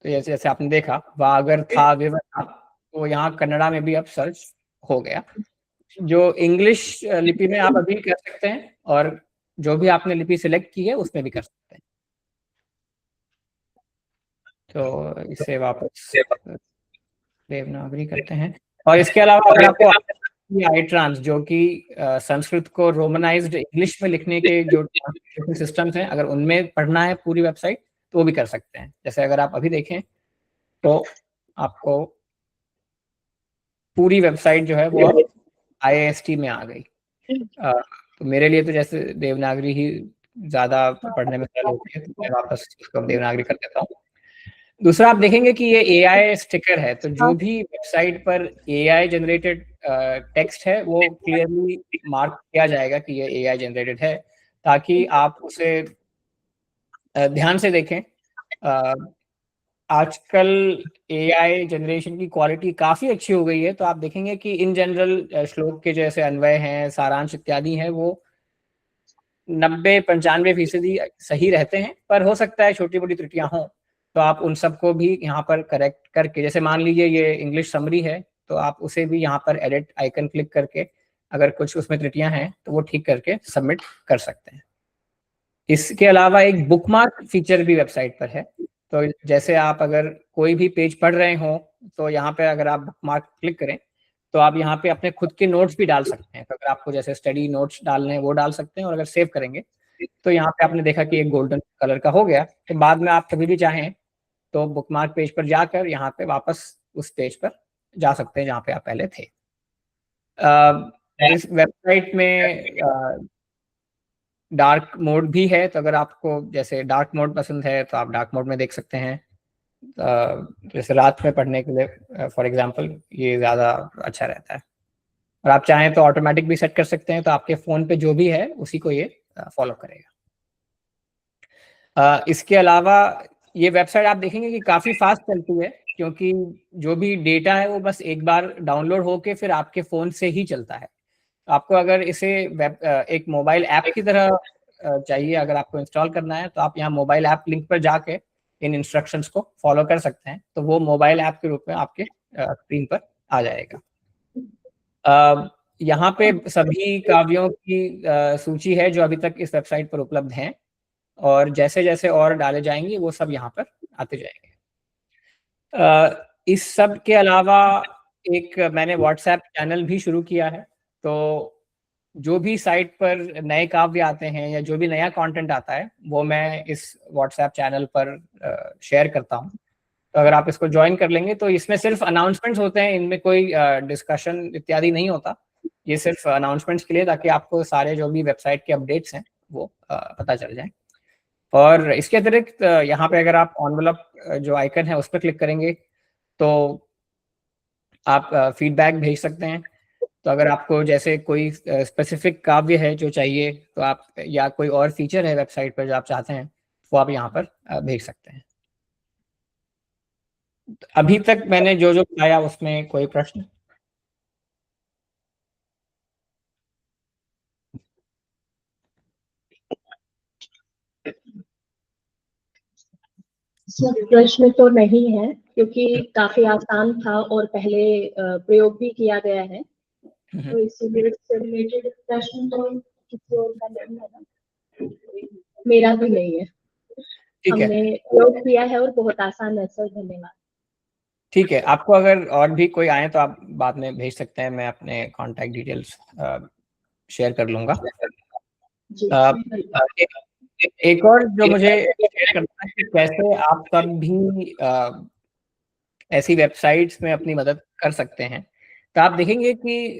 जैसे आपने देखा वागर था विवर था, तो यहाँ कन्नड़ा में भी अब सर्च हो गया। जो इंग्लिश लिपि में आप अभी कर सकते हैं और जो भी आपने लिपि सिलेक्ट की है उसमें भी कर सकते हैं। तो इसे वापस देवनागरी करते हैं। और इसके अलावा अगर आपको आई ट्रांस, जो कि संस्कृत को रोमनाइज्ड इंग्लिश में लिखने के जो सिस्टम्स हैं, अगर उनमें पढ़ना है पूरी वेबसाइट तो वो भी कर सकते हैं। जैसे अगर आप अभी देखें तो आपको पूरी वेबसाइट जो है वो IAST में आ गई। तो मेरे लिए तो जैसे देवनागरी ही ज़्यादा पढ़ने में सरल होती है, तो मैं वापस इसको देवनागरी कर देता हूँ। दूसरा, आप देखेंगे कि ये AI स्टिकर है, तो जो भी वेबसाइट पर AI जनरेटेड टेक्स्ट है वो क्लियरली मार्क किया जाएगा कि ये AI जनरेटेड है, ताकि आप उसे ध्यान से देखें। आजकल AI जनरेशन की क्वालिटी काफ़ी अच्छी हो गई है, तो आप देखेंगे कि इन जनरल श्लोक के जैसे अन्वय हैं, सारांश इत्यादि हैं, वो 90-95% सही रहते हैं, पर हो सकता है छोटी मोटी त्रुटियां हों, तो आप उन सबको भी यहाँ पर करेक्ट करके, जैसे मान लीजिए ये इंग्लिश समरी है तो आप उसे भी यहाँ पर एडिट आइकन क्लिक करके अगर कुछ उसमें त्रुटियां हैं तो वो ठीक करके सबमिट कर सकते हैं। इसके अलावा एक बुकमार्क फीचर भी वेबसाइट पर है। तो जैसे आप अगर कोई भी पेज पढ़ रहे हो तो यहाँ पे अगर आप बुकमार्क क्लिक करें तो आप यहाँ पे अपने खुद के नोट्स भी डाल सकते हैं। तो अगर आपको जैसे स्टडी नोट्स डालने हैं वो डाल सकते हैं, और अगर सेव करेंगे तो यहाँ पे आपने देखा कि एक गोल्डन कलर का हो गया, तो बाद में आप कभी भी चाहें तो बुकमार्क पेज पर जाकर यहाँ पे वापस उस पेज पर जा सकते हैं जहाँ पे आप पहले थे। इस वेबसाइट में डार्क मोड भी है, तो अगर आपको जैसे डार्क मोड पसंद है तो आप डार्क मोड में देख सकते हैं। जैसे रात में पढ़ने के लिए फॉर एग्जांपल ये ज़्यादा अच्छा रहता है। और आप चाहें तो ऑटोमेटिक भी सेट कर सकते हैं, तो आपके फ़ोन पे जो भी है उसी को ये फॉलो करेगा। इसके अलावा ये वेबसाइट आप देखेंगे कि काफ़ी फास्ट चलती है, क्योंकि जो भी डेटा है वो बस एक बार डाउनलोड होके फिर आपके फ़ोन से ही चलता है। आपको अगर इसे एक मोबाइल ऐप की तरह चाहिए, अगर आपको इंस्टॉल करना है तो आप यहाँ मोबाइल ऐप लिंक पर जाके इन इंस्ट्रक्शंस को फॉलो कर सकते हैं, तो वो मोबाइल ऐप के रूप में आपके स्क्रीन पर आ जाएगा। यहाँ पे सभी काव्यों की सूची है जो अभी तक इस वेबसाइट पर उपलब्ध हैं, और जैसे जैसे और डाले जाएंगे वो सब यहाँ पर आते जाएंगे। इस सब के अलावा एक मैंने व्हाट्सएप चैनल भी शुरू किया है, तो जो भी साइट पर नए काव्य आते हैं या जो भी नया कंटेंट आता है वो मैं इस व्हाट्सएप चैनल पर शेयर करता हूँ। तो अगर आप इसको ज्वाइन कर लेंगे तो इसमें सिर्फ अनाउंसमेंट्स होते हैं, इनमें कोई डिस्कशन इत्यादि नहीं होता। ये सिर्फ अनाउंसमेंट्स के लिए, ताकि आपको सारे जो भी वेबसाइट के अपडेट्स हैं वो पता चल जाए। और इसके अतिरिक्त यहाँ पे अगर आप एनवेलप जो आइकन है उस पर क्लिक करेंगे तो आप फीडबैक भेज सकते हैं। तो अगर आपको जैसे कोई स्पेसिफिक काव्य है जो चाहिए तो आप, या कोई और फीचर है वेबसाइट पर जो आप चाहते हैं वो आप यहाँ पर भेज सकते हैं। अभी तक मैंने जो जो बताया उसमें कोई प्रश्न? सर प्रश्न तो नहीं है, क्योंकि काफी आसान था और पहले प्रयोग भी किया गया है, तो इसीलिए इससे रिलेटेड प्रश्न तो किसी और का नहीं है ना, मेरा भी नहीं है। ठीक है, हमने प्रयोग किया है और बहुत आसान है सर, धन्यवाद। ठीक है। आपको अगर और भी कोई आए तो आप बाद में भेज सकते हैं, मैं अपने कांटेक्ट डिटेल्स शेयर कर लूंगा। जी एक और जो मुझे शेयर करना है कि कैसे आप सब भी ऐसी वेबसाइट्स में अपनी मदद कर सकते हैं। तो आप देखेंगे कि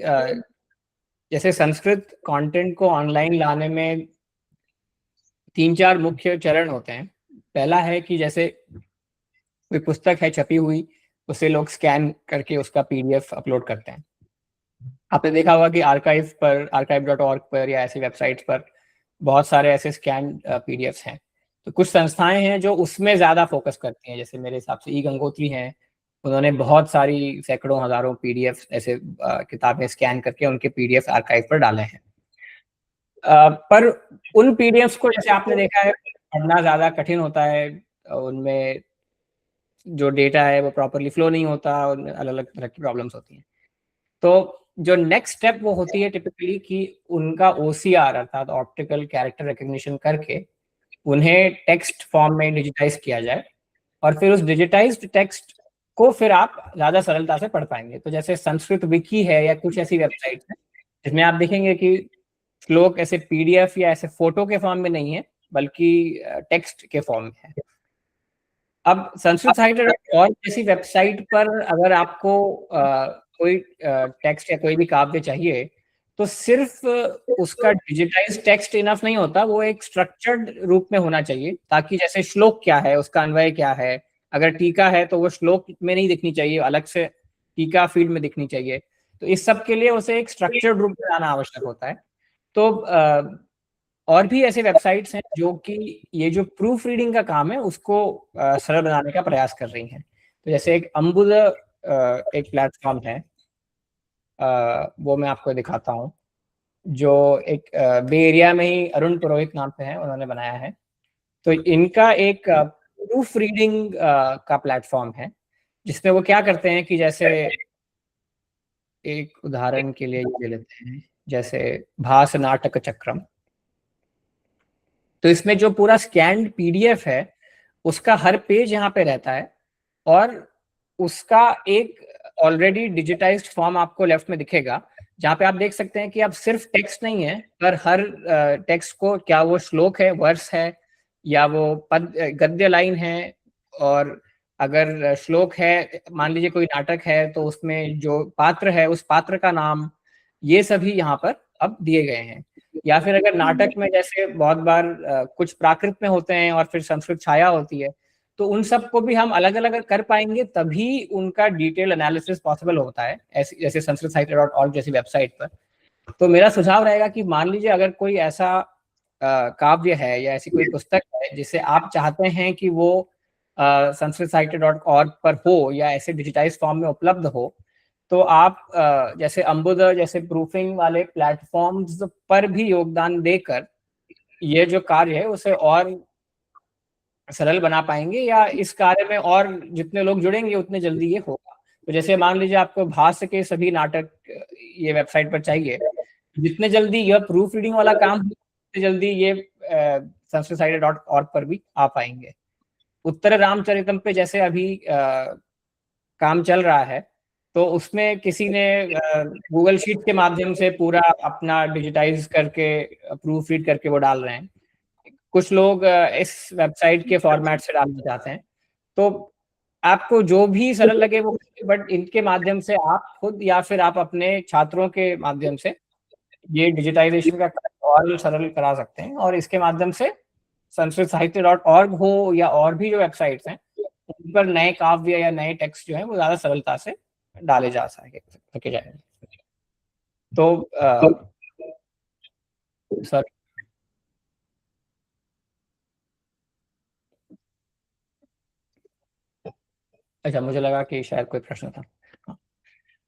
जैसे संस्कृत कंटेंट को ऑनलाइन लाने में 3-4 मुख्य चरण होते हैं। पहला है कि जैसे कोई पुस्तक है छपी हुई, उसे लोग स्कैन करके उसका पीडीएफ अपलोड करते हैं। आपने देखा होगा कि आर्काइव पर, archive.org पर या ऐसी वेबसाइट्स पर बहुत सारे ऐसे स्कैन पीडीएफ्स हैं। तो कुछ संस्थाएं हैं जो उसमें ज़्यादा फोकस करती हैं, जैसे मेरे हिसाब से गंगोत्री हैं, उन्होंने बहुत सारी सैकड़ों हजारों पीडीएफ ऐसे किताबें स्कैन करके उनके पीडीएफ आर्काइव पर डाले हैं। पर उन पीडीएफ्स को जैसे आपने देखा है पढ़ना ज़्यादा कठिन होता है, उनमें जो डेटा है वो प्रॉपरली फ्लो नहीं होता, उनमें अलग अलग तरह की प्रॉब्लम्स होती हैं। तो जो नेक्स्ट स्टेप वो होती है टिपिकली कि उनका ओसीआर अर्थात ऑप्टिकल कैरेक्टर रिकग्निशन करके उन्हें टेक्स्ट फॉर्म में डिजिटाइज किया जाए, और फिर उस डिजिटाइज्ड टेक्स्ट को फिर आप ज़्यादा सरलता से पढ़ पाएंगे। तो जैसे संस्कृत विकी है या कुछ ऐसी वेबसाइट्स हैं जिसमें आप देखेंगे कि श्लोक ऐसे पीडीएफ या ऐसे फोटो के फॉर्म में नहीं है, बल्कि टेक्स्ट के फॉर्म में है। अब संस्कृत साहित्य और जैसी वेबसाइट पर अगर आपको कोई टेक्स्ट या कोई भी काव्य चाहिए, तो सिर्फ उसका डिजिटाइज टेक्स्ट इनफ नहीं होता, वो एक स्ट्रक्चर्ड रूप में होना चाहिए, ताकि जैसे श्लोक क्या है, उसका अन्वय क्या है, अगर टीका है तो वो श्लोक में नहीं दिखनी चाहिए, अलग से टीका फील्ड में दिखनी चाहिए। तो इस सब के लिए उसे एक स्ट्रक्चर्ड रूप में लाना आवश्यक होता है। तो और भी ऐसे वेबसाइट्स हैं जो कि ये जो प्रूफ रीडिंग का काम है उसको सरल बनाने का प्रयास कर रही हैं। तो जैसे एक अम्बुद एक प्लेटफॉर्म है, वो मैं आपको दिखाता हूँ, जो एक बे एरिया में ही अरुण पुरोहित नाम पे है, उन्होंने बनाया है। तो इनका एक प्रूफ रीडिंग का प्लेटफॉर्म है, जिसमें वो क्या करते हैं कि जैसे एक उदाहरण के लिए ये ले लेते हैं, जैसे भास नाटक चक्रम। तो इसमें जो पूरा स्कैन्ड पीडीएफ है उसका हर पेज यहाँ पे रहता है, और उसका एक ऑलरेडी डिजिटाइज्ड फॉर्म आपको लेफ्ट में दिखेगा, जहाँ पे आप देख सकते हैं कि अब सिर्फ टेक्स्ट नहीं है, पर हर टेक्स्ट को, क्या वो श्लोक है, वर्स है, या वो पद गद्य लाइन है, और अगर श्लोक है, मान लीजिए कोई नाटक है, तो उसमें जो पात्र है उस पात्र का नाम, ये सभी यहाँ पर अब दिए गए हैं। या फिर अगर नाटक में जैसे बहुत बार कुछ प्राकृत में होते हैं और फिर संस्कृत छाया होती है, तो उन सब को भी हम अलग अलग कर पाएंगे, तभी उनका डिटेल एनालिसिस पॉसिबल होता है, ऐसी जैसे संस्कृत साहित्य.org जैसी वेबसाइट पर। तो मेरा सुझाव रहेगा कि मान लीजिए अगर कोई ऐसा काव्य है या ऐसी कोई पुस्तक है जिसे आप चाहते हैं कि वो संस्कृत साहित्य.org पर हो या ऐसे डिजिटाइज फॉर्म में उपलब्ध हो, तो आप जैसे अम्बुद जैसे प्रूफिंग वाले प्लेटफॉर्म्स पर भी योगदान देकर ये जो कार्य है उसे और सरल बना पाएंगे, या इस कार्य में और जितने लोग जुड़ेंगे उतने जल्दी ये होगा। तो जैसे मान लीजिए आपको भाष्य के सभी नाटक ये वेबसाइट पर चाहिए, जितने जल्दी यह प्रूफ रीडिंग वाला काम उतने जल्दी ये संस्कृत साहित्य.org पर भी आ पाएंगे। उत्तर रामचरितम पे जैसे अभी काम चल रहा है, तो उसमें किसी ने गूगल शीट के माध्यम से पूरा अपना डिजिटाइज करके प्रूफ रीड करके वो डाल रहे हैं। कुछ लोग इस वेबसाइट के फॉर्मेट से डालना चाहते हैं। तो आपको जो भी सरल लगे वो, बट इनके माध्यम से आप खुद या फिर आप अपने छात्रों के माध्यम से ये डिजिटाइजेशन का कार्य और सरल करा सकते हैं, और इसके माध्यम से संस्कृत साहित्य.org हो या और भी जो वेबसाइट्स हैं उन पर नए काव्य या नए टेक्स्ट जो है वो ज्यादा सरलता से डाले जा सके जाए। तो सर अच्छा, मुझे लगा कि शायद कोई प्रश्न था।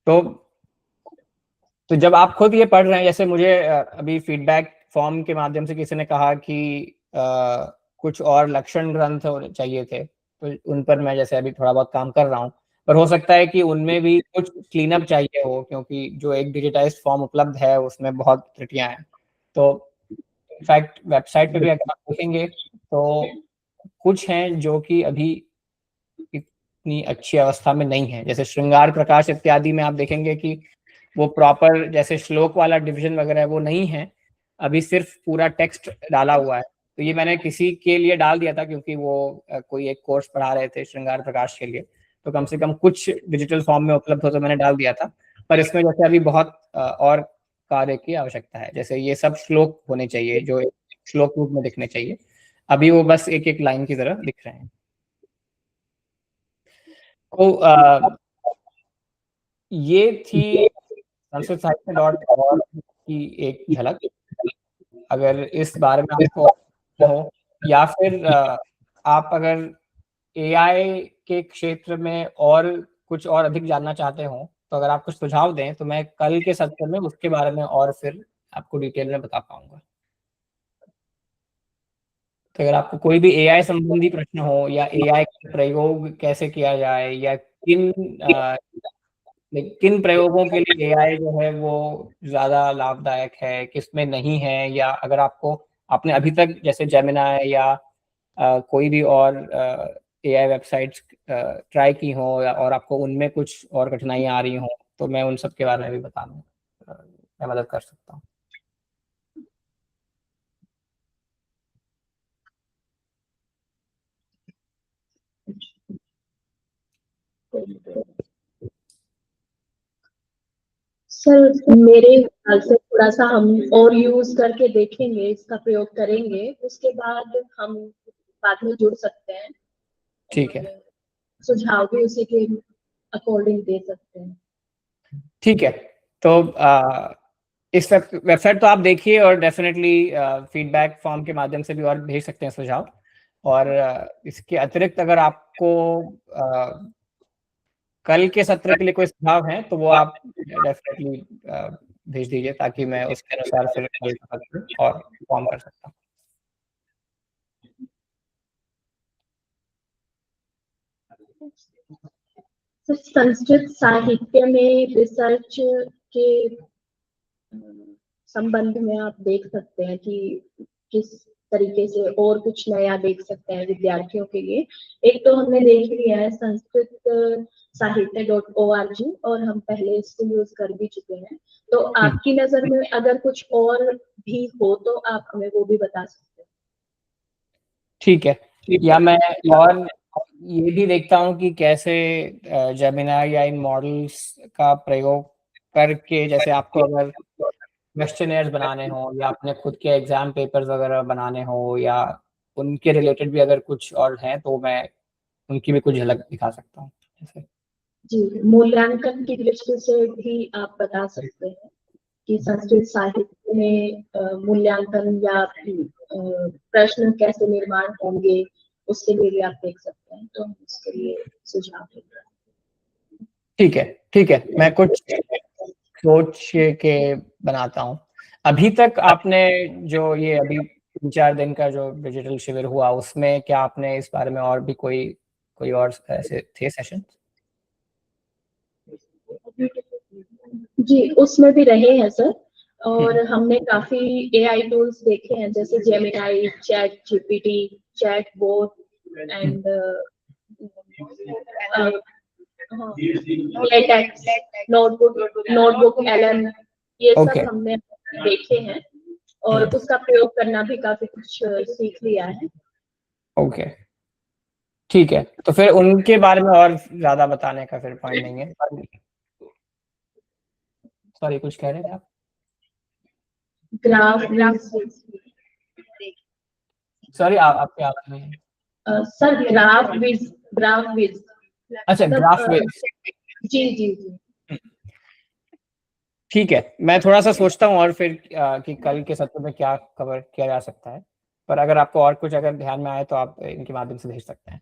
तो जब आप खुद ये पढ़ रहे हैं, जैसे मुझे अभी फीडबैक फॉर्म के माध्यम से किसी ने कहा कि कुछ और लक्षण ग्रंथ चाहिए थे, तो उन पर मैं जैसे अभी थोड़ा बहुत काम कर रहा हूँ, पर हो सकता है कि उनमें भी कुछ क्लीन अप चाहिए हो, क्योंकि जो एक डिजिटाइज्ड फॉर्म उपलब्ध है उसमें बहुत त्रुटियां हैं। तो इनफैक्ट वेबसाइट पे भी अगर आप देखेंगे तो कुछ हैं जो कि अभी इतनी अच्छी अवस्था में नहीं है। जैसे श्रृंगार प्रकाश इत्यादि में आप देखेंगे कि वो प्रॉपर जैसे श्लोक वाला डिवीजन वगैरह वो नहीं है, अभी सिर्फ पूरा टेक्स्ट डाला हुआ है। तो ये मैंने किसी के लिए डाल दिया था, क्योंकि वो कोई एक कोर्स पढ़ा रहे थे श्रृंगार प्रकाश के लिए, तो कम से कम कुछ डिजिटल फॉर्म में उपलब्ध हो, तो मैंने डाल दिया था। पर इसमें जैसे अभी बहुत और कार्य की आवश्यकता है। जैसे ये सब श्लोक होने चाहिए जो श्लोक रूप में दिखने चाहिए, अभी वो बस एक एक लाइन की तरह दिख रहे हैं। तो ये थी sanskritsahiत्य.org की एक झलक। अगर इस बारे में आपको हो, या फिर आप अगर एआई के क्षेत्र में और कुछ और अधिक जानना चाहते हो, तो अगर आप कुछ सुझाव दें तो मैं कल के सत्र में उसके बारे में और फिर आपको डिटेल में बता पाऊंगा। तो अगर आपको कोई भी एआई संबंधी प्रश्न हो, या एआई का प्रयोग कैसे किया जाए, या किन प्रयोगों के लिए एआई जो है वो ज्यादा लाभदायक है, किसमें नहीं है, या अगर आपने अभी तक जैसे जेमिनाई या कोई भी और एआई वेबसाइट्स ट्राई की हो, और आपको उनमें कुछ और कठिनाइयां आ रही हो, तो मैं उन सब के बारे में भी बताऊँ, मैं मदद कर सकता हूँ। सर मेरे ख्याल से थोड़ा सा हम और यूज करके देखेंगे, इसका प्रयोग करेंगे, उसके बाद हम बाद में जुड़ सकते हैं। ठीक है, सुझाव भी उसी के अकॉर्डिंग दे सकते हैं। ठीक है। तो इस वेबसाइट तो आप देखिए, और डेफिनेटली फीडबैक फॉर्म के माध्यम से भी और भेज सकते हैं सुझाव। और इसके अतिरिक्त अगर आपको कल के सत्र के लिए कोई सुझाव है तो वो आप डेफिनेटली भेज दीजिए, ताकि मैं उसके अनुसार फिर कल का सत्र और फॉर्म कर सकता हूँ। संस्कृत साहित्य में रिसर्च के संबंध में आप देख सकते हैं कि किस तरीके से और कुछ नया देख सकते हैं विद्यार्थियों के लिए। एक तो हमने देख लिया है संस्कृत साहित्य.org, और हम पहले इसको यूज कर भी चुके हैं। तो आपकी नजर में अगर कुछ और भी हो तो आप हमें वो भी बता सकते हैं। ठीक है, या मैं और ये भी देखता हूँ कि कैसे जेमिनाई या इन मॉडल्स का प्रयोग करके, जैसे आपको अगर क्वेश्चनर्स बनाने हो, या अपने खुद के एग्जाम पेपर्स वगैरह बनाने हो, या उनके रिलेटेड भी अगर कुछ और हैं, तो मैं उनकी भी कुछ झलक दिखा सकता हूँ। जैसे जी, मूल्यांकन की दृष्टि से भी आप बता सकते हैं कि संस्कृत साहित्य में मूल्यांकन या प्रश्न कैसे निर्माण होंगे, उसके लिए भी आप देख सकते हैं। तो हम उसके लिए सुझाव देंगे। ठीक है, मैं कुछ सोच के बनाता हूँ। अभी तक आपने जो ये अभी 3-4 दिन का जो डिजिटल शिविर हुआ, उसमें क्या आपने इस बारे में और भी कोई और ऐसे थे सेशन? जी, उसमें भी रहे हैं सर, और हमने काफी एआई टूल्स देखे हैं, जैसे Gemini, ChatGPT, chatbot and LaTeX, notebook LM, ये सब Okay. हमने देखे हैं, और उसका प्रयोग करना भी काफी कुछ सीख लिया है। ओके, ठीक है, तो फिर उनके बारे में और ज्यादा बताने का फिर पॉइंट नहीं है। सॉरी, कुछ कह रहे थे आप? ग्राफ सॉरी, आपकी आवाज नहीं है। Sir, graphviz. अच्छा, ग्राफ विज। जी जी जी। ठीक है, मैं थोड़ा सा सोचता हूँ और फिर कि कल के सत्र में क्या कवर किया जा सकता है। पर अगर आपको और कुछ अगर ध्यान में आए तो आप इनके माध्यम से भेज सकते हैं।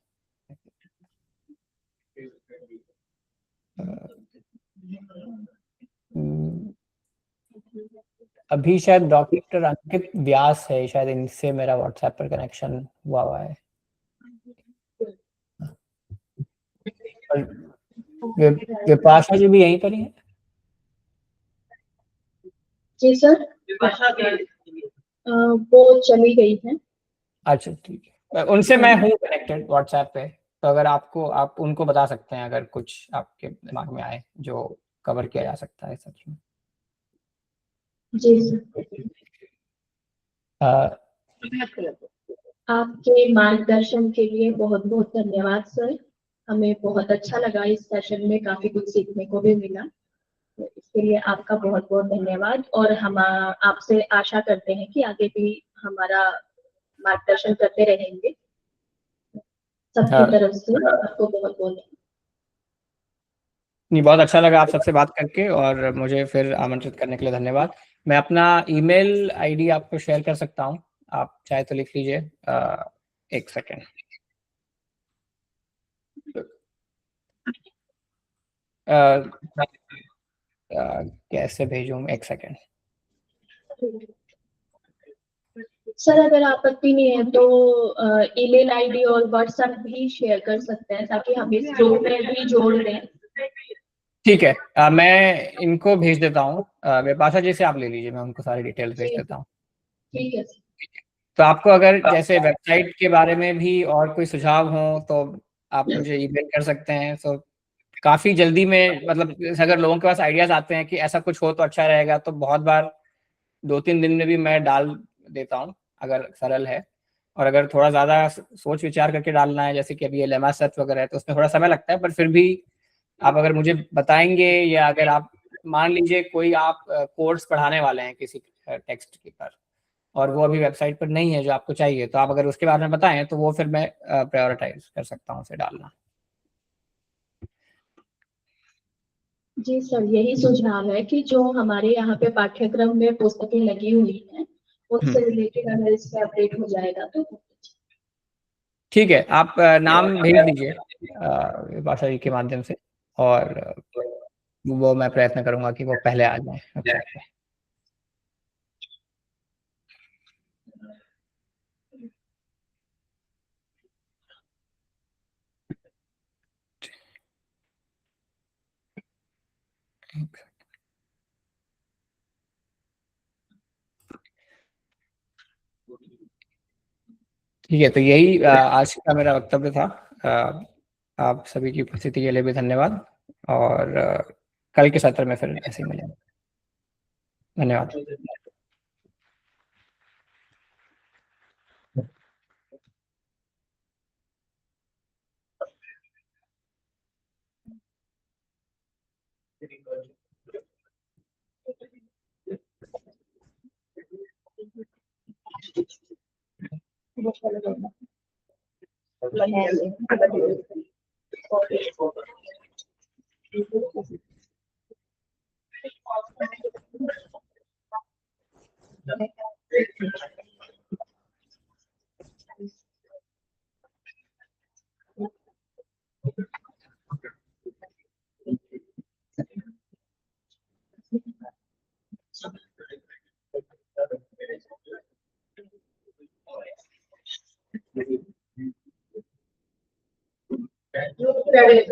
अभी शायद डॉक्टर अंकित व्यास है, शायद इनसे मेरा व्हाट्सएप पर कनेक्शन हुआ है। और विपाशा जी भी यहीं पर ही है? जी सर, वो चली गई है। अच्छा ठीक है, उनसे मैं हूँ कनेक्टेड व्हाट्सएप पे, तो अगर आप उनको बता सकते हैं अगर कुछ आपके दिमाग में आए जो कवर किया जा सकता है सच में। जी सर, आपके मार्गदर्शन के लिए बहुत बहुत धन्यवाद सर। हमें बहुत अच्छा लगा, इस सेशन में काफी कुछ सीखने को भी मिला, तो इसके लिए आपका बहुत बहुत धन्यवाद। और हम आपसे आशा करते हैं कि आगे भी हमारा मार्गदर्शन करते रहेंगे। सबकी तरफ से आपको बहुत बहुत नहीं, बहुत अच्छा लगा आप सबसे बात करके, और मुझे फिर आमंत्रित करने के लिए धन्यवाद। मैं अपना ईमेल आईडी आपको शेयर कर सकता हूँ, आप चाहे तो लिख लीजिए। एक सेकेंड। कैसे भेजूं, एक सेकेंड। सर, अगर आपत्ति नहीं है तो ईमेल आईडी और व्हाट्सएप भी शेयर कर सकते हैं ताकि हम इस ग्रुप में भी जोड़ लें। ठीक है, मैं इनको भेज देता हूँ। विपाशा जी से आप ले लीजिए, मैं उनको सारी डिटेल्स भेज देता हूँ। ठीक है। तो आपको अगर जैसे वेबसाइट के बारे में भी और कोई सुझाव हो तो आप मुझे ईमेल कर सकते हैं। तो काफ़ी जल्दी में, मतलब अगर लोगों के पास आइडियाज़ आते हैं कि ऐसा कुछ हो तो अच्छा रहेगा, तो बहुत बार 2-3 दिन में भी मैं डाल देता हूँ अगर सरल है। और अगर थोड़ा ज़्यादा सोच विचार करके डालना है, जैसे कि अभी ये लेमा सर्च वगैरह है, तो उसमें थोड़ा समय लगता है, पर फिर भी आप अगर मुझे बताएंगे, या अगर आप मान लीजिए कोई आप कोर्स पढ़ाने वाले हैं किसी टेक्स्ट के पर, और वो अभी वेबसाइट पर नहीं है जो आपको चाहिए, तो आप अगर उसके बारे में बताएं तो वो फिर मैं प्रायोरिटाइज कर सकता हूँ उसे डालना। जी सर, यही सुझाव है कि जो हमारे यहाँ पे पाठ्यक्रम में पुस्तकें लगी हुई हैं उससे रिलेटेड अगर इस पे अपडेट हो जाएगा तो ठीक है, आप नाम भेज दीजिए भाषा जी के माध्यम से, और वो मैं प्रयत्न करूंगा कि वो पहले आ जाए वेबसाइट पे। ठीक है, तो यही आज का मेरा वक्तव्य था। आप सभी की उपस्थिति के लिए भी धन्यवाद, और कल के सत्र में फिर ऐसे ही मिलेंगे। धन्यवाद। very